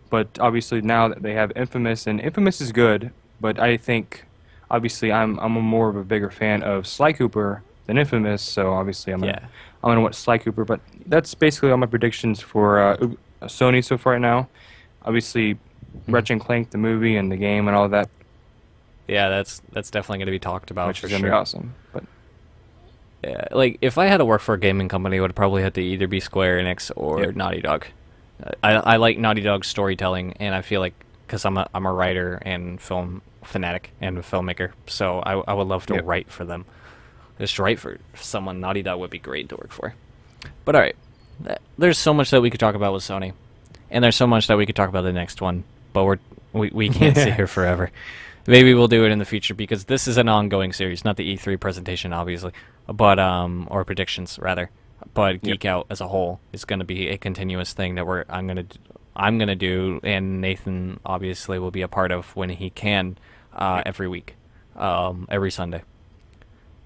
But obviously now that they have Infamous, and Infamous is good, but I think obviously I'm more of a bigger fan of Sly Cooper than Infamous, so obviously I'm gonna want Sly Cooper. But that's basically all my predictions for Sony so far right now. Obviously, Ratchet and Clank, the movie and the game and all that. Yeah, that's definitely going to be talked about. Which is going to be awesome. But yeah, like if I had to work for a gaming company, it would probably have to either be Square Enix or Naughty Dog. I like Naughty Dog's storytelling, and I feel like because I'm a writer and film fanatic and a filmmaker, so I would love to write for them. Just write for someone. Naughty Dog would be great to work for. But all right, there's so much that we could talk about with Sony. And there's so much that we could talk about the next one, but we can't sit here forever. Maybe we'll do it in the future because this is an ongoing series, not the E3 presentation, obviously, but or predictions rather. But Geek Out as a whole is going to be a continuous thing that I'm gonna do, and Nathan obviously will be a part of when he can every week, every Sunday.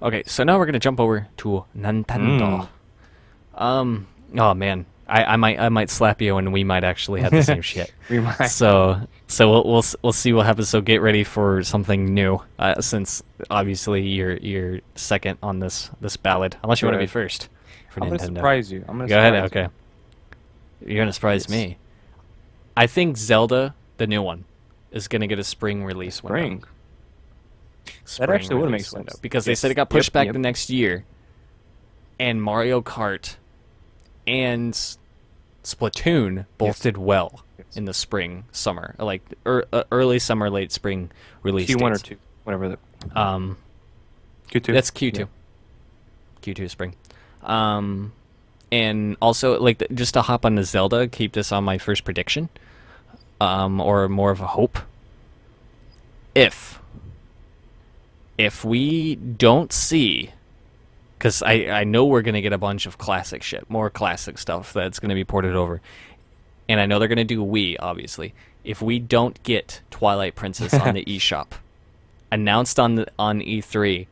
Okay, so now we're gonna jump over to Nintendo. Oh man. I might slap you, and we might actually have the same shit. We might. So we'll see what happens. So get ready for something new, since obviously you're second on this ballad, unless you want to be first for I'm Nintendo. gonna surprise you. Go ahead. Okay. You're gonna surprise me. I think Zelda, the new one, is gonna get a spring release window. That actually would make sense because they said it got pushed back the next year, and Mario Kart and Splatoon both did well in the spring, summer, like early summer, late spring release. Q1 dates. or 2, whatever. Q2. That's Q2. Yeah. Q2 spring. And also, like, just to hop on the Zelda, keep this on my first prediction, or more of a hope. If we don't see. Because I know we're going to get a bunch of classic shit, more classic stuff that's going to be ported over. And I know they're going to do Wii, obviously. If we don't get Twilight Princess on the eShop, announced on E3,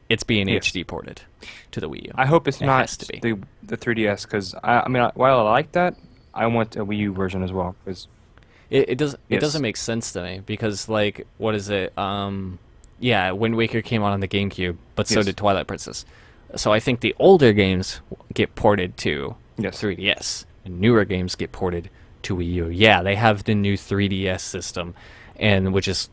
it's being HD ported to the Wii U. I hope it's not the 3DS, because, I mean, while I like that, I want a Wii U version as well. Cause it doesn't make sense to me, because, like, what is it? Yeah, Wind Waker came out on the GameCube, but so did Twilight Princess. So I think the older games get ported to 3DS, and newer games get ported to Wii U. Yeah, they have the new 3DS system, and which is,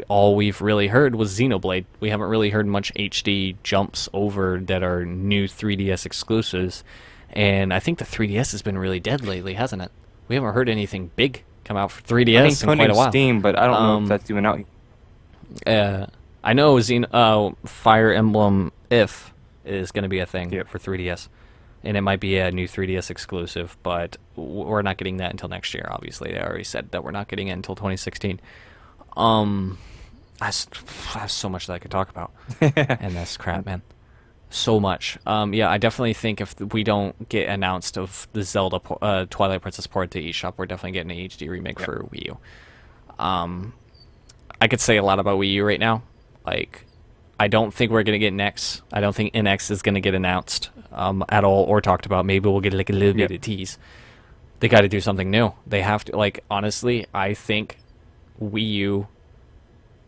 all we've really heard was Xenoblade. We haven't really heard much HD jumps over that are new 3DS exclusives, and I think the 3DS has been really dead lately, hasn't it? We haven't heard anything big come out for I think 3DS in Tony quite a while. Steam, but I don't know if Um, that's even out. I know Fire Emblem If is going to be a thing Yep. for 3DS, and it might be a new 3DS exclusive, but we're not getting that until next year. Obviously, they already said that we're not getting it until 2016. Um, I have so much that I could talk about, and that's crap, man. So much. Yeah, I definitely think if we don't get announced of the Zelda Twilight Princess port to eShop, we're definitely getting an HD remake Yep. for Wii U. I could say a lot about Wii U right now. Like, I don't think we're gonna get NX. I don't think NX is gonna get announced at all or talked about. Maybe we'll get like a little bit of tease. They got to do something new. They have to. Like, honestly, I think Wii U.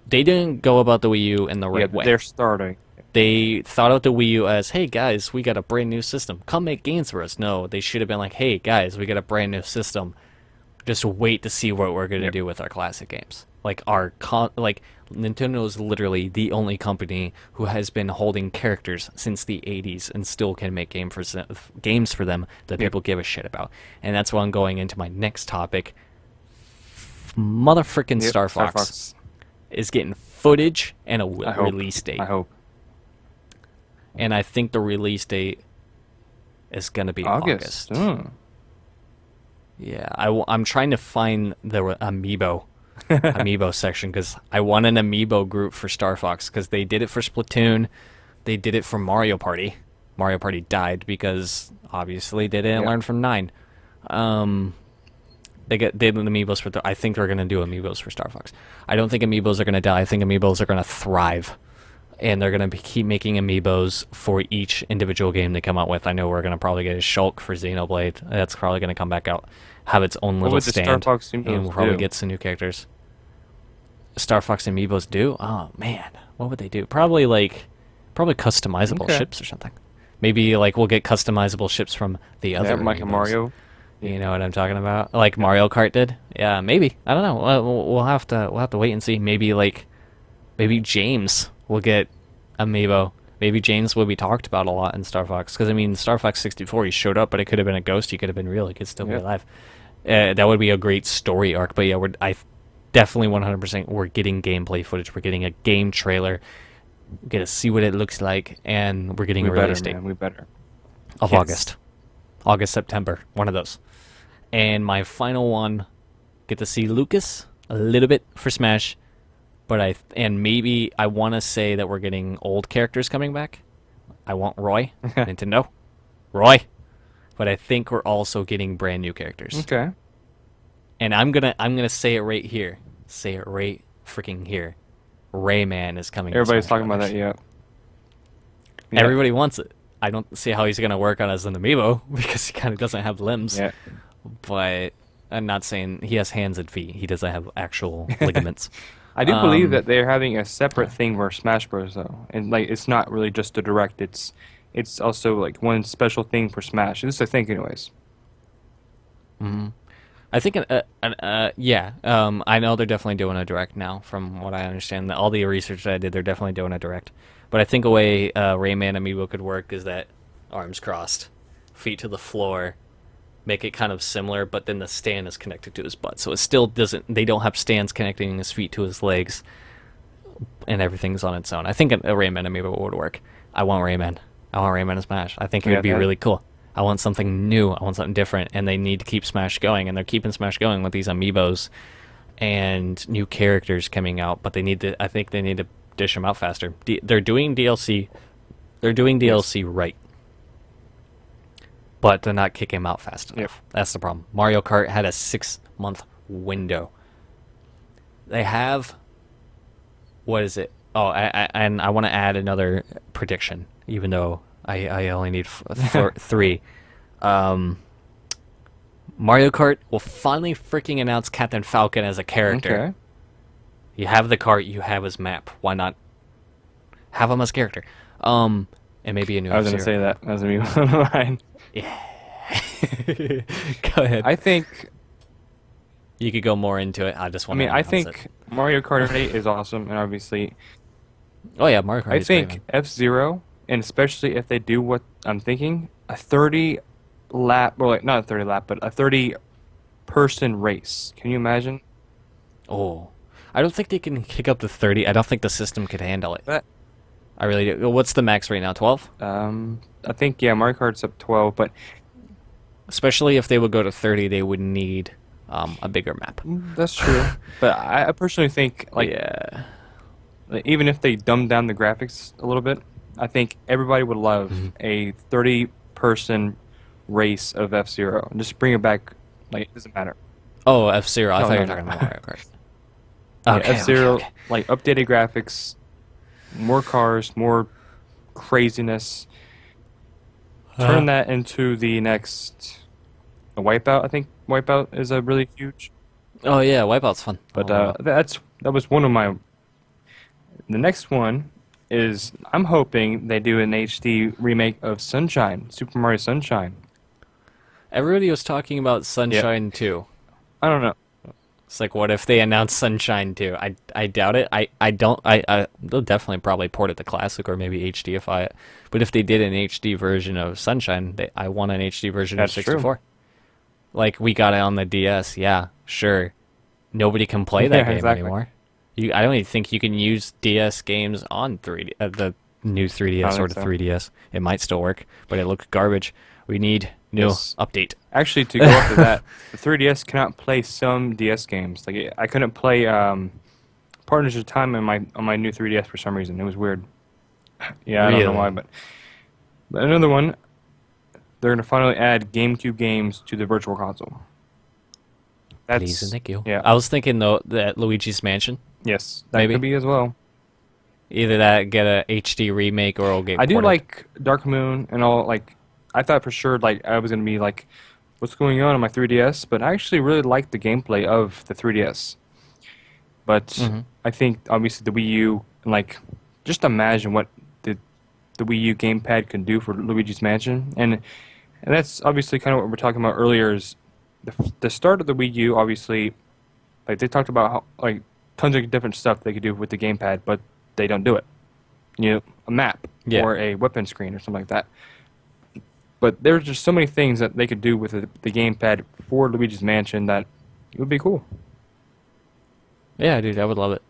They didn't go about the Wii U in the Yeah, right way. they're starting. They thought out the Wii U as, hey guys, we got a brand new system. Come make games for us. No, they should have been like, hey guys, we got a brand new system. Just wait to see what we're gonna do with our classic games. Like Nintendo is literally the only company who has been holding characters since the 80s and still can make games for them that people give a shit about. And that's why I'm going into my next topic. Motherfucking Star Fox is getting footage and a release date. I hope. And I think the release date is going to be August. Yeah, I'm trying to find the amiibo section because I want an amiibo group for Star Fox because they did it for Splatoon, they did it for Mario Party. Mario Party died because obviously they didn't learn from 9. They did amiibos for. I think they're gonna do amiibos for Star Fox. I don't think amiibos are gonna die. I think amiibos are gonna thrive, and they're gonna keep making amiibos for each individual game they come out with. I know we're gonna probably get a Shulk for Xenoblade. That's probably gonna come back out, have its own little would the stand, Star Fox and amiibos we'll probably do? get some new characters. Star Fox amiibos do? Oh man, what would they do? Probably customizable ships or something. Maybe like we'll get customizable ships from the other Like amiibos. Mario. You know what I'm talking about? Like Mario Kart did? Yeah, maybe. I don't know. We'll have to wait and see. Maybe James will get amiibo. Maybe James will be talked about a lot in Star Fox. Because I mean, Star Fox 64, he showed up, but it could have been a ghost. He could have been real. He could still be alive. That would be a great story arc. But yeah, I definitely 100%. We're getting gameplay footage. We're getting a game trailer. We get to see what it looks like, and we're getting a release date We better. of August, September, one of those. And my final one, get to see Lucas a little bit for Smash, but maybe I want to say that we're getting old characters coming back. I want Roy, Nintendo, Roy, but I think we're also getting brand new characters. Okay. And I'm gonna say it right here, say it right freaking here. Rayman is coming. Everybody's to Smash talking about Brothers. that. Yeah. Everybody wants it. I don't see how he's gonna work on as an amiibo because he kind of doesn't have limbs. Yeah. But I'm not saying he has hands and feet. He doesn't have actual ligaments. I do believe that they're having a separate thing for Smash Bros. Though, and like it's not really just a direct. It's also like one special thing for Smash. This I think, anyways. I think, yeah. I know they're definitely doing a direct now. From what I understand, all the research that I did, they're definitely doing a direct. But I think a way Rayman amiibo could work is that arms crossed, feet to the floor, make it kind of similar, but then the stand is connected to his butt, so it still doesn't. They don't have stands connecting his feet to his legs, and everything's on its own. I think a Rayman amiibo would work. I want Rayman. I want Rayman to Smash. I think it would be really cool. I want something new. I want something different, and they need to keep Smash going, and they're keeping Smash going with these amiibos and new characters coming out. But they need to. I think they need to dish them out faster. They're doing DLC. They're doing DLC right, but they're not kicking them out fast enough. That's the problem. Mario Kart had a 6-month window. They have. What is it? Oh, and I want to add another prediction, even though I only need 3. Mario Kart will finally freaking announce Captain Falcon as a character. Okay. You have the kart, you have his map. Why not have him as character? And maybe a new. I was gonna say that as a meme of mine. Yeah. Go ahead. I think You could go more into it. I just I want to mean, I announce it. think Mario Kart 8 is awesome, and obviously, Oh yeah, Mario Kart I is great, man. think F-Zero, and especially if they do what I'm thinking, a 30 lap, or like not a 30 lap, but a 30 person race. Can you imagine Oh, I don't think they can kick up to 30. I don't think the system could handle it. that? I really do. What's the max right now? 12? I think yeah, Mario Kart's up 12, but Especially if they would go to 30, they would need a bigger map. that's true. But I personally think Yeah. like, even if they dumb down the graphics a little bit, I think everybody would love a 30 person race of F-Zero. Just bring it back. Like it doesn't matter. Oh, F-Zero. I No, thought you no, were no. talking about Mario Kart. Yeah, Okay, F-Zero, okay. like updated graphics, more cars, more craziness. Turn that into the next a Wipeout. I think Wipeout is a really huge. Oh yeah, Wipeout's fun. But Oh, that was one of my. The next one is I'm hoping they do an HD remake of Sunshine, Super Mario Sunshine. everybody was talking about Sunshine 2. I don't know. It's like, what if they announce Sunshine 2? I doubt it. I don't. They'll definitely probably port it to Classic or maybe HDify it. But if they did an HD version of Sunshine, I want an HD version That's of true. 64. Like we got it on the DS. Yeah, sure. Nobody can play that Yeah, game exactly. anymore. I don't even think you can use DS games on 3D, the new I 3DS don't or think the so. 3DS. It might still work, but it looks garbage. We need new Yes. update. Actually, to go off of that, the 3DS cannot play some DS games. Like I couldn't play Partners of Time on my new 3DS for some reason. It was weird. Yeah, I don't know why, Really? but another one. They're gonna finally add GameCube games to the Virtual Console. Please That's and thank you. yeah. I was thinking though that Luigi's Mansion. Yes, that Maybe. could be as well. Either that, get a HD remake, or it'll get I do ported. like Dark Moon and all. Like, I thought for sure like I was gonna be like, what's going on my 3DS? But I actually really liked the gameplay of the 3DS. But Mhm. I think obviously the Wii U, like, just imagine what the Wii U gamepad can do for Luigi's Mansion, and that's obviously kind of what we're talking about earlier. Is the start of the Wii U obviously, like they talked about how, like tons of different stuff they could do with the gamepad, but they don't do it. You know, a map Yeah. or a weapon screen or something like that. But there's just so many things that they could do with the gamepad for Luigi's Mansion that it would be cool. Yeah, dude, I would love it.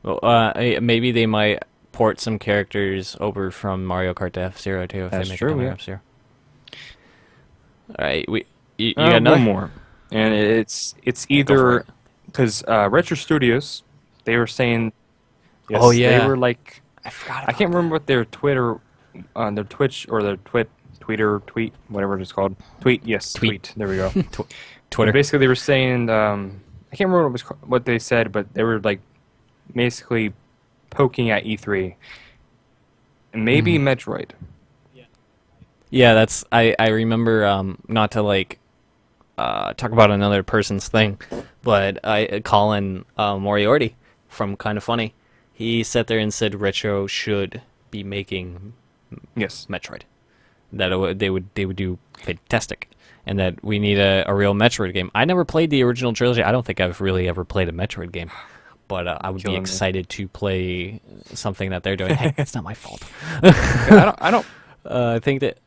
Well, maybe they might port some characters over from Mario Kart to F-Zero too if That's they make true, another yeah. F-Zero. All right, you got another? One more, and it's Go for either it. because Retro Studios, they were saying, yes, Oh, they yeah. were like, I forgot I can't remember what their Twitter, their Twitch or their tweet, whatever it's called, tweet, yes, Tweet. tweet. There we go. Tw- But Twitter. basically, they were saying, I can't remember what they said, but they were like basically poking at E3 and maybe Metroid. Yeah, I remember not to like talk about another person's thing, but Colin Moriarty from Kind of Funny, he sat there and said Retro should be making Yes. Metroid. That they would do fantastic, and that we need a real Metroid game. I never played the original trilogy. I don't think I've really ever played a Metroid game, but I would be Killing me. excited to play something that they're doing. Hey, it's not my fault. I don't I think that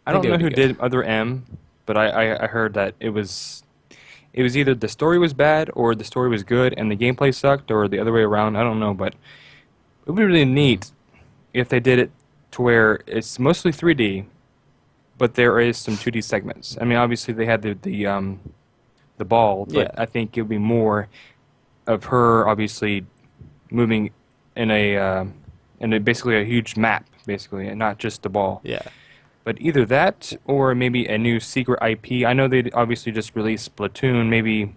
I don't think it know would be who good. did Other M, but I heard that it was either the story was bad or the story was good and the gameplay sucked or the other way around. I don't know, but it would be really neat if they did it to where it's mostly 3D, but there is some 2D segments. I mean, obviously they had the ball, but Yeah. I think it would be more of her obviously moving in a basically a huge map, basically, and not just the ball. Yeah. But either that or maybe a new secret IP. I know they obviously just released Splatoon. Maybe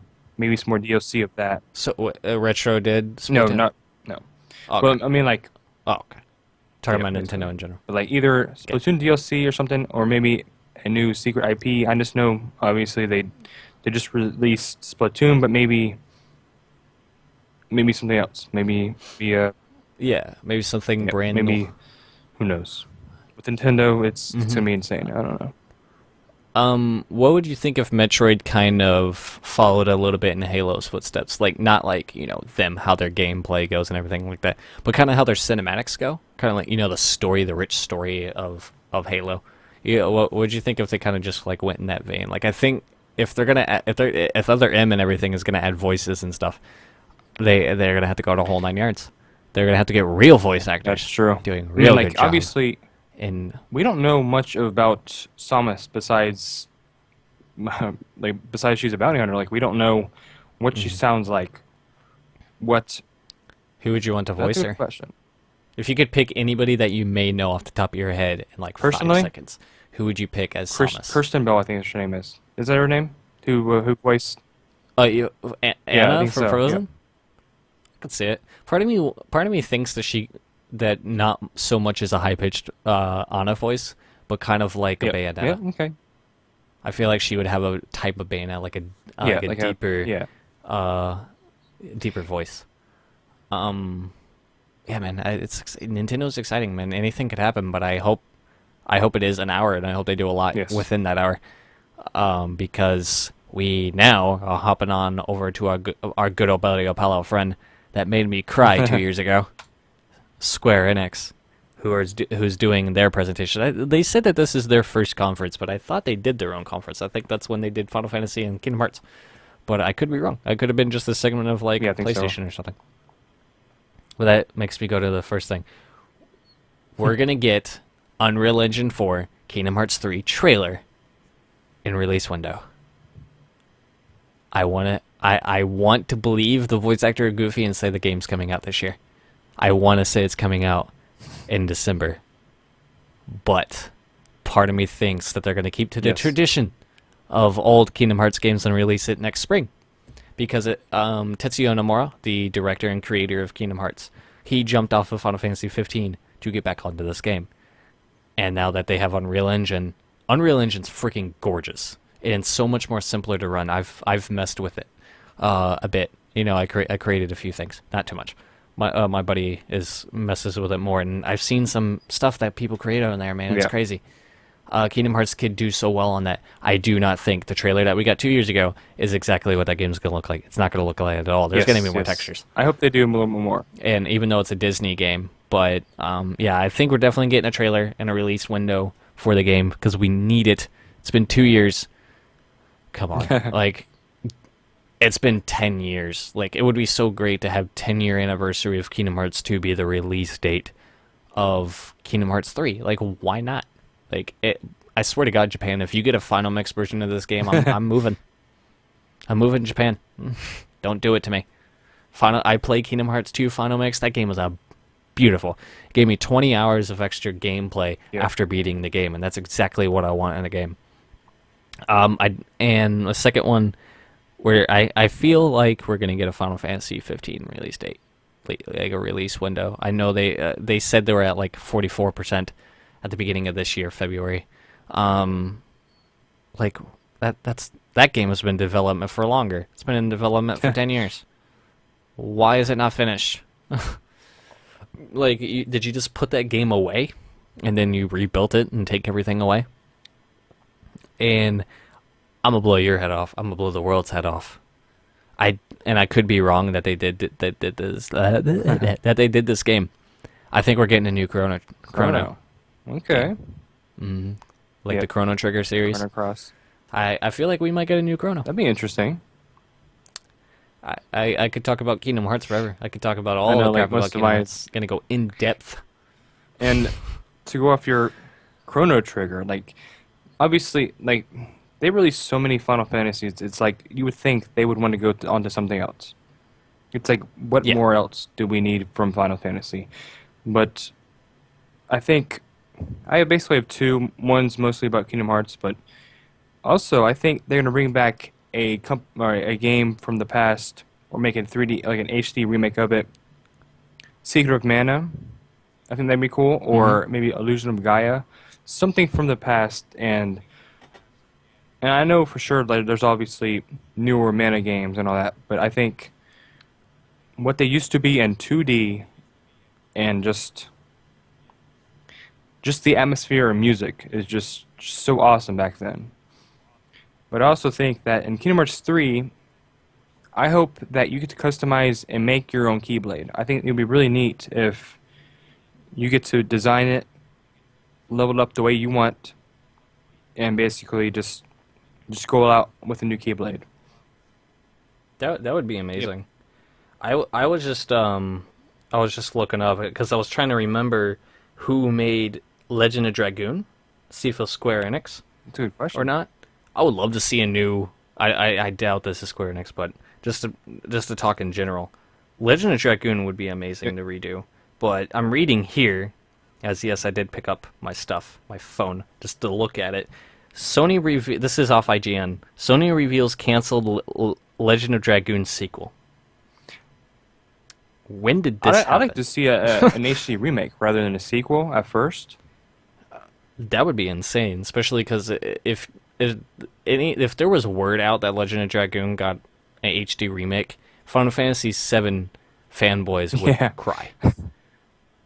some more DLC of that. So what, Retro did No, Splatoon? no. Oh, Well, okay. I mean like, Oh, okay. Talking yeah, about basically. Nintendo in general. like either Splatoon DLC or something, or maybe a new secret IP. I just know obviously they just released Splatoon, but maybe something else. Maybe Yeah, maybe something yeah, brand maybe new. who knows. With Nintendo, it's Mhm. gonna be insane. I don't know. What would you think if Metroid kind of followed a little bit in Halo's footsteps? Like, not like, them, how their gameplay goes and everything like that, but kind of how their cinematics go? Kind of like, the story, the rich story of Halo. Yeah, what would you think if they kind of just, like, went in that vein? Like, I think if they're gonna, if other M and everything is gonna add voices and stuff, they're gonna have to go to a whole nine yards. They're gonna have to get real voice That's actors true. doing I mean, real like, good job. obviously, And we don't know much about Samus besides, like, besides she's a bounty hunter. Like, we don't know what she sounds like. What? who would you want to That's voice a her? good question. If you could pick anybody that you may know off the top of your head in like Personally? 5 seconds, who would you pick as Samus? Kirsten Bell, I think her name is. Is that her name? Who voiced? Yeah, I Anna think from so. Frozen. Yeah. I could see it. Part of me thinks that not so much as a high pitched Anna voice, but kind of like a Yeah. Bayonetta. Yeah. Okay. I feel like she would have a type of Bayonetta, Yeah. like a Like deeper, yeah. uh, deeper voice. Yeah, man, Nintendo's exciting, man. Anything could happen, but I hope it is an hour, and I hope they do a lot Yes. within that hour. Because we now are hopping on over to our good old buddy, Apollo friend that made me cry 2 years ago, Square Enix, who's doing their presentation. They said that this is their first conference, but I thought they did their own conference. I think that's when they did Final Fantasy and Kingdom Hearts, but I could be wrong. I could have been just a segment of like Yeah, I think so. PlayStation or something. Well, that makes me go to the first thing. We're gonna get Unreal Engine 4 Kingdom Hearts 3 trailer in release window. I want to believe the voice actor of Goofy and say the game's coming out this year. I want to say it's coming out in December. But part of me thinks that they're going to keep to the Yes. tradition of old Kingdom Hearts games and release it next spring. Because Tetsuya Nomura, the director and creator of Kingdom Hearts, he jumped off of Final Fantasy 15 to get back onto this game. And now that they have Unreal Engine's freaking gorgeous. And so much more simpler to run. I've messed with it a bit. I created a few things, not too much. My buddy messes with it more, and I've seen some stuff that people create on there. Man, it's Yeah. crazy. Kingdom Hearts could do so well on that. I do not think the trailer that we got 2 years ago is exactly what that game's gonna look like. It's not gonna look like it at all. There's Yes, gonna be more yes. textures, I hope they do a little bit more. and even though it's a Disney game, but yeah, I think we're definitely getting a trailer and a release window for the game because we need it. It's been 2 years. Come on, like it's been 10 years. Like it would be so great to have 10-year anniversary of Kingdom Hearts 2 be the release date of Kingdom Hearts 3. Like why not? Like I swear to God, Japan, if you get a final mix version of this game, I'm moving. I'm moving to Japan. Don't do it to me. I played Kingdom Hearts 2 Final Mix. That game was beautiful. It gave me 20 hours of extra gameplay after beating the game, and that's exactly what I want in a game. And the second one, where I feel like we're gonna get a Final Fantasy 15 release date, like a release window. I know they said they were at like 44% at the beginning of this year, February. Like that game has been in development for longer. It's been in development for 10 years. Why is it not finished? Like, did you just put that game away and then you rebuilt it and take everything away? And I'm gonna blow your head off. I'm gonna blow the world's head off. I could be wrong that they did this that they did this game. I think we're getting a new Chrono. Okay. Like the Chrono Trigger series. Chrono Cross. I feel like we might get a new Chrono. That'd be interesting. I could talk about Kingdom Hearts forever. I could talk about all I know, the like, crap about most of Kingdom my- Hearts. Gonna go in depth. And to go off your Chrono Trigger, like, obviously, like, they released so many Final Fantasies. It's like you would think they would want to go onto something else. It's like, what Yeah. more else do we need from Final Fantasy? But I think I basically have two. One's mostly about Kingdom Hearts, but also I think they're gonna bring back a game from the past, or make it 3D, like an HD remake of it. Secret of Mana. I think that'd be cool, or maybe Illusion of Gaia, something from the past. And I know for sure that there's obviously newer Mana games and all that, but I think what they used to be in 2D and just the atmosphere and music is just so awesome back then. But I also think that in Kingdom Hearts 3, I hope that you get to customize and make your own Keyblade. I think it would be really neat if you get to design it, level it up the way you want, and basically just go out with a new Keyblade. That would be Yep. amazing. I was just looking up because I was trying to remember who made Legend of Dragoon, see if it was Square Enix That's a good or question. not. I would love to see a new. I doubt this is Square Enix, but just to talk in general, Legend of Dragoon would be amazing Yep. to redo. But I'm reading here, as yes, I did pick up my stuff, my phone, just to look at it. This is off IGN. Sony reveals canceled Legend of Dragoon sequel. When did this I'd like happen? to see an HD remake rather than a sequel at first. That would be insane, especially because if there was word out that Legend of Dragoon got an HD remake, Final Fantasy VII fanboys would Yeah. cry.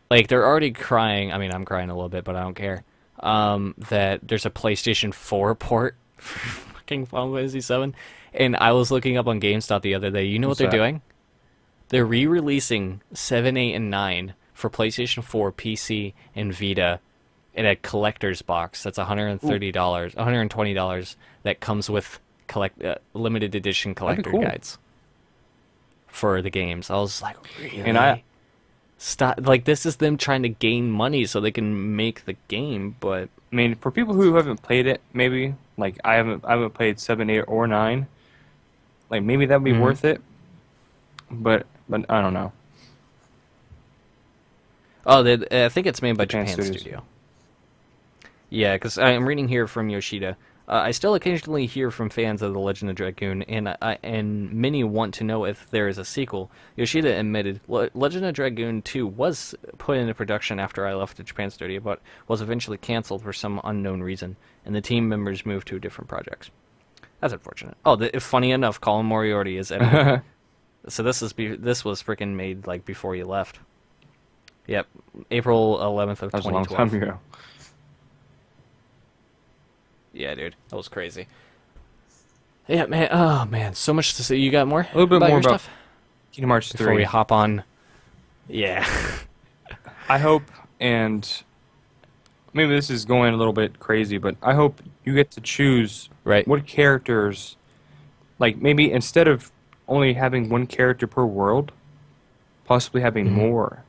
Like they're already crying. I mean, I'm crying a little bit, but I don't care. That there's a PlayStation 4 port for fucking Final Fantasy VII, and I was looking up on GameStop the other day. You know what What's they're that? doing? They're re-releasing 7, 8, and 9 for PlayStation 4, PC, and Vita in a collector's box. That's Ooh, $130, $120 that comes with limited edition that'd be collector cool. guides for the games. I was like, And I really? Stop! Like this is them trying to gain money so they can make the game, but I mean, for people who haven't played it, maybe like I haven't played 7, 8, or 9. Like maybe that'd be Mhm. worth it. But I don't know. Oh, I think it's made by Japan Japan Studios. Studio. Yeah, because I'm reading here from Yoshida. I still occasionally hear from fans of The Legend of Dragoon, and many want to know if there is a sequel. Yoshida admitted, Legend of Dragoon 2 was put into production after I left the Japan studio, but was eventually canceled for some unknown reason, and the team members moved to different projects. That's unfortunate. Oh, funny enough, Colin Moriarty is editing. That So this was freaking made like before you left. Yep, April 11th of was a long time 2012. ago. Yeah, dude, that was crazy. Yeah, man. Oh, man, so much to say. You got more A little bit about more your about stuff Kingdom Hearts before we 3. hop on? Yeah. I hope, and maybe this is going a little bit crazy, but I hope you get to choose Right. what characters, like maybe instead of only having one character per world, possibly having Hmm. more,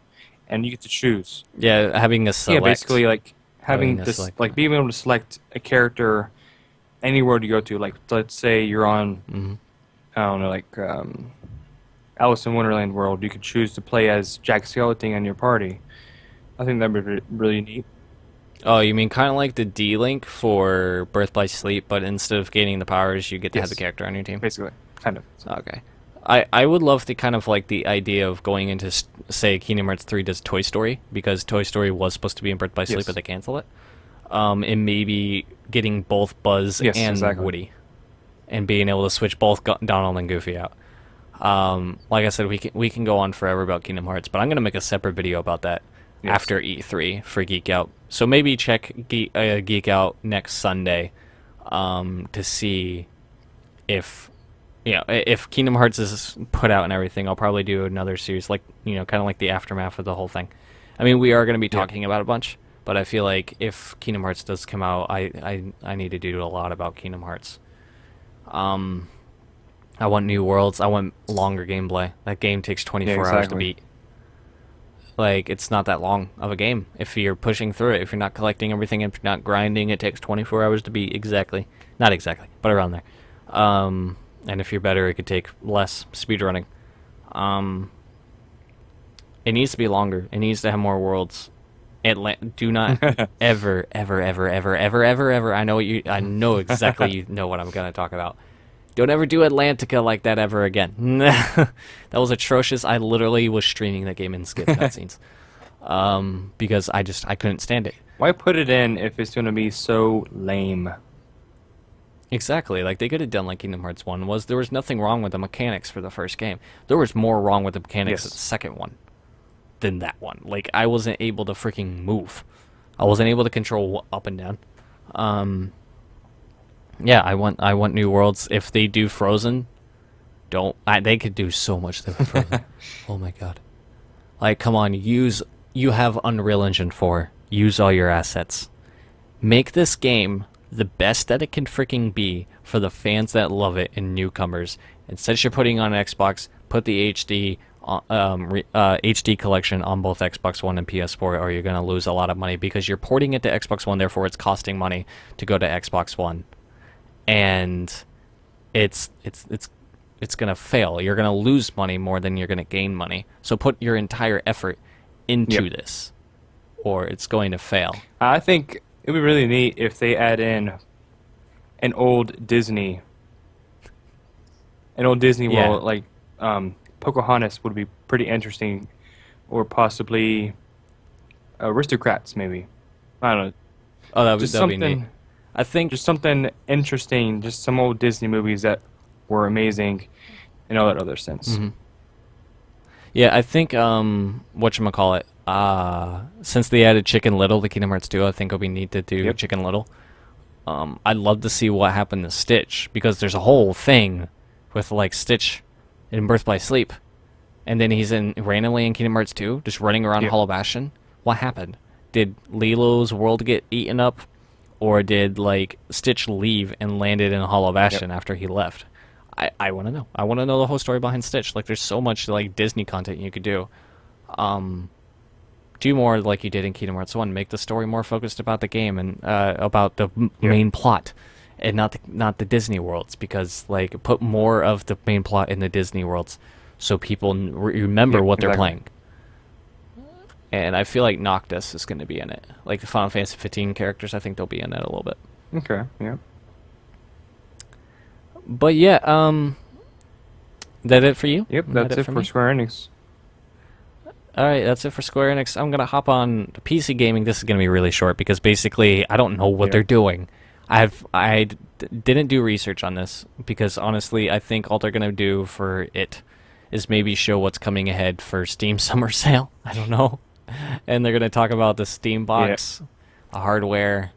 and you get to choose. Yeah, having a Yeah, select. basically like having Having a this, select. like being able to select a character any world you go to. Like let's say you're on, Hmm. I don't know, like Alice in Wonderland world, you could choose to play as Jack Skellington in your party. I think that'd be really neat. Oh, you mean kind of like the D-Link for Birth by Sleep, but instead of gaining the powers, you get to have the Yes, character on your team? basically, kind of. Okay. I would love to kind of like the idea of going into, say, Kingdom Hearts 3 does Toy Story, because Toy Story was supposed to be in Birth by Sleep, but Yes. they canceled it. And maybe getting both Buzz Yes, and exactly. Woody, and being able to switch both Donald and Goofy out. Like I said, we can go on forever about Kingdom Hearts, but I'm gonna make a separate video about that Yes. after E3 for Geek Out. So maybe check Geek Out next Sunday to see if if Kingdom Hearts is put out and everything. I'll probably do another series, like kind of like the aftermath of the whole thing. I mean, we are going to be Yeah. talking about a bunch, but I feel like if Kingdom Hearts does come out, I need to do a lot about Kingdom Hearts. Um, I want new worlds. I want longer gameplay. That game takes Yeah, 24 hours to exactly. beat. Like, it's not that long of a game. If you're pushing through it, if you're not collecting everything, if you're not grinding, it takes 24 hours to beat exactly. Not exactly, but around there. And if you're better, it could take less speedrunning. Um, it needs to be longer. It needs to have more worlds. Do not ever, ever, ever, ever, ever, ever, ever. I know exactly you know what I'm gonna talk about. Don't ever do Atlantica like that ever again. That was atrocious. I literally was streaming that game and skipped cutscenes. Because I couldn't stand it. Why put it in if it's going to be so lame? Exactly. Like they could have done like Kingdom Hearts 1 was. There was nothing wrong with the mechanics for the first game. There was more wrong with the mechanics of the Yes. second one than that one. Like I wasn't able to freaking move. I wasn't able to control up and down. Um Yeah, I want new worlds. If they do Frozen, they could do so much with Frozen. Oh my god. Like, come on, you have Unreal Engine 4. Use all your assets. Make this game the best that it can freaking be for the fans that love it and newcomers. And since you're putting on Xbox, put the HD collection on both Xbox One and PS4, or you're gonna lose a lot of money because you're porting it to Xbox One. Therefore, it's costing money to go to Xbox One, and it's gonna fail. You're gonna lose money more than you're gonna gain money. So put your entire effort into this, or it's going to fail. I think it would be really neat if they add in an old Disney, world, like Pocahontas would be pretty interesting, or possibly Aristocrats, maybe. I don't know. Oh, Just that'd be neat. something, I think just something interesting. Just some old Disney movies that were amazing, in all that other sense. Yeah, I think whatchamacallit, since they added Chicken Little to Kingdom Hearts 2, I think it'll be neat to do Yep. Chicken Little. I'd love to see what happened to Stitch, because there's a whole thing with like Stitch in Birth by Sleep, and then he's randomly in Kingdom Hearts 2, just running around Yep. Hollow Bastion. What happened? Did Lilo's world get eaten up, or did like Stitch leave and landed in Hollow Bastion after he left? I want to know. I want to know the whole story behind Stitch. Like, there's so much like Disney content you could do. Do more like you did in Kingdom Hearts 1. Make the story more focused about the game and about the main plot, and not the Disney worlds. Because like, put more of the main plot in the Disney worlds, so people remember what they're playing. And I feel like Noctis is going to be in it. Like the Final Fantasy 15 characters, I think they'll be in it a little bit. Okay. Yeah. But yeah, that it for you? Yep. Is That's that it for me? Square Enix. All right, that's it for Square Enix. I'm gonna hop on PC gaming. This is gonna be really short because basically I don't know what they're doing. Didn't do research on this because honestly, I think all they're gonna do for it is maybe show what's coming ahead for Steam Summer Sale. I don't know, and they're gonna talk about the Steam Box, the hardware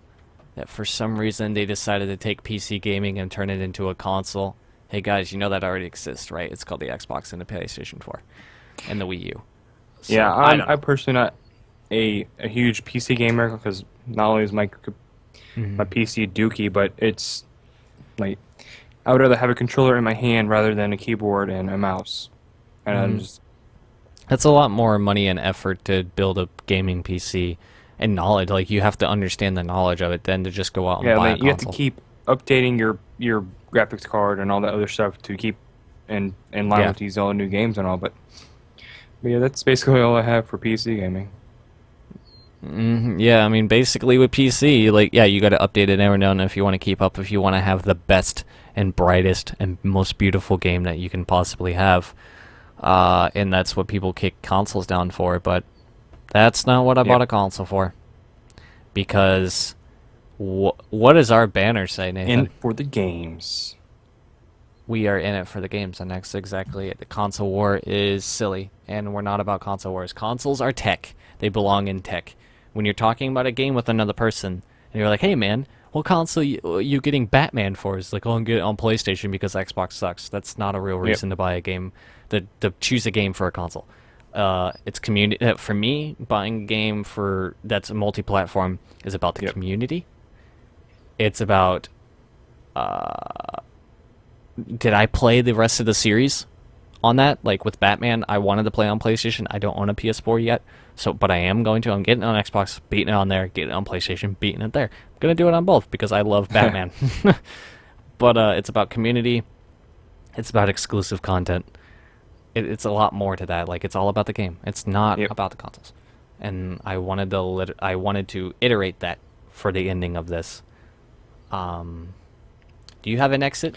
that for some reason they decided to take PC gaming and turn it into a console. Hey guys, you know that already exists, right? It's called the Xbox and the PlayStation 4 and the Wii U. So, Yeah, I don't know. I'm personally not a huge PC gamer, because not only is my PC dookie, but it's like I would rather have a controller in my hand rather than a keyboard and a mouse. And I'm just That's a lot more money and effort to build a gaming PC and knowledge. Like, you have to understand the knowledge of it than to just go out and buy a like, you have to console. keep updating your graphics card and all that other stuff to keep in line with these all new games and all. But yeah, that's basically all I have for PC gaming. Yeah, I mean, basically with PC, like, yeah, you got to update it every now and then if you want to keep up, if you want to have the best and brightest and most beautiful game that you can possibly have. And that's what people kick consoles down for, but that's not what I bought a console for. Because what does our banner say, Nathan? In for the games. We are in it for the games, and that's exactly it. The console war is silly, and we're not about console wars. Consoles are tech. They belong in tech. When you're talking about a game with another person, and you're like, hey man, what console you getting Batman for? It's like, oh, I'm getting it on PlayStation because Xbox sucks. That's not a real reason to buy a game, to choose a game for a console. It's community. For me, buying a game that's a multi-platform is about the community. It's about did I play the rest of the series on that? Like with Batman, I wanted to play on PlayStation. I don't own a PS4 yet, but I am going to. I'm getting it on Xbox, beating it on there, getting it on PlayStation, beating it there. I'm going to do it on both because I love Batman. But it's about community. It's about exclusive content. It's a lot more to that. Like, it's all about the game. It's not about the consoles. And I wanted to iterate that for the ending of this. Do you have an exit?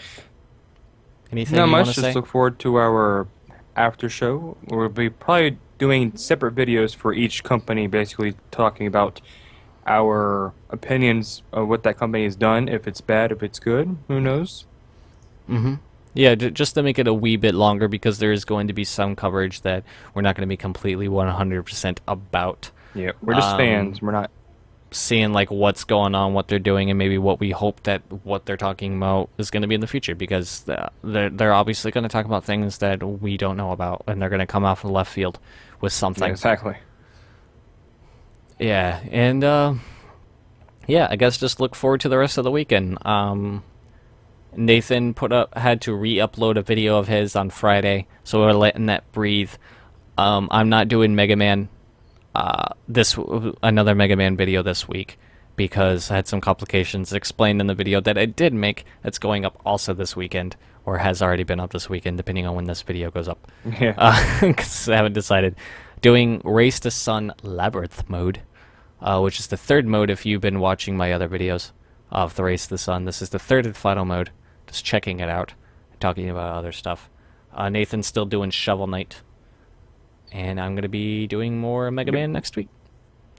Anything Not you want much. to Just say? look forward to our after show. We'll be probably doing separate videos for each company, basically talking about our opinions of what that company has done. If it's bad, if it's good, who knows? Yeah, just to make it a wee bit longer, because there is going to be some coverage that we're not going to be completely 100% about. Yeah, we're just fans. We're not seeing like what's going on, what they're doing, and maybe what we hope that what they're talking about is going to be in the future, because they're obviously going to talk about things that we don't know about, and they're going to come off of left field with something. Exactly. Yeah, and yeah, I guess just look forward to the rest of the weekend. Nathan had to re-upload a video of his on Friday, so we're letting that breathe. I'm not doing Mega Man this another Mega Man video this week because I had some complications explained in the video that I did make. That's going up also this weekend, or has already been up this weekend, depending on when this video goes up. Yeah. Because I haven't decided. Doing Race to Sun Labyrinth mode, which is the third mode if you've been watching my other videos of the Race to the Sun. This is the third and final mode. Just checking it out, talking about other stuff. Nathan's still doing Shovel Knight. And I'm going to be doing more Mega Man next week.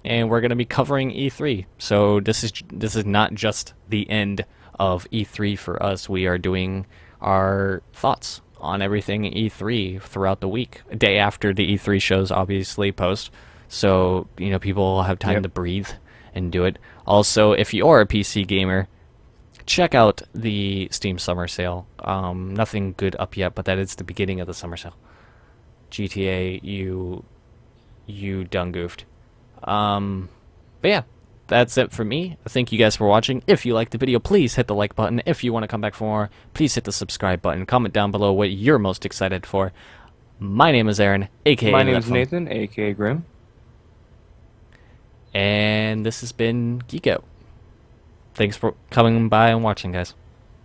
And we're going to be covering E3. So this is not just the end of E3 for us. We are doing our thoughts on everything E3 throughout the week. A day after the E3 shows obviously post. So, people will have time to breathe and do it. Also, if you are a PC gamer, check out the Steam Summer Sale. Nothing good up yet, but that is the beginning of the summer sale. GTA, you done goofed. But yeah, that's it for me. Thank you guys for watching. If you liked the video, please hit the like button. If you want to come back for more, please hit the subscribe button. Comment down below what you're most excited for. My name is Aaron, aka My name is Letfum, Nathan, aka Grimm. and this has been Geeko. Thanks for coming by and watching, guys.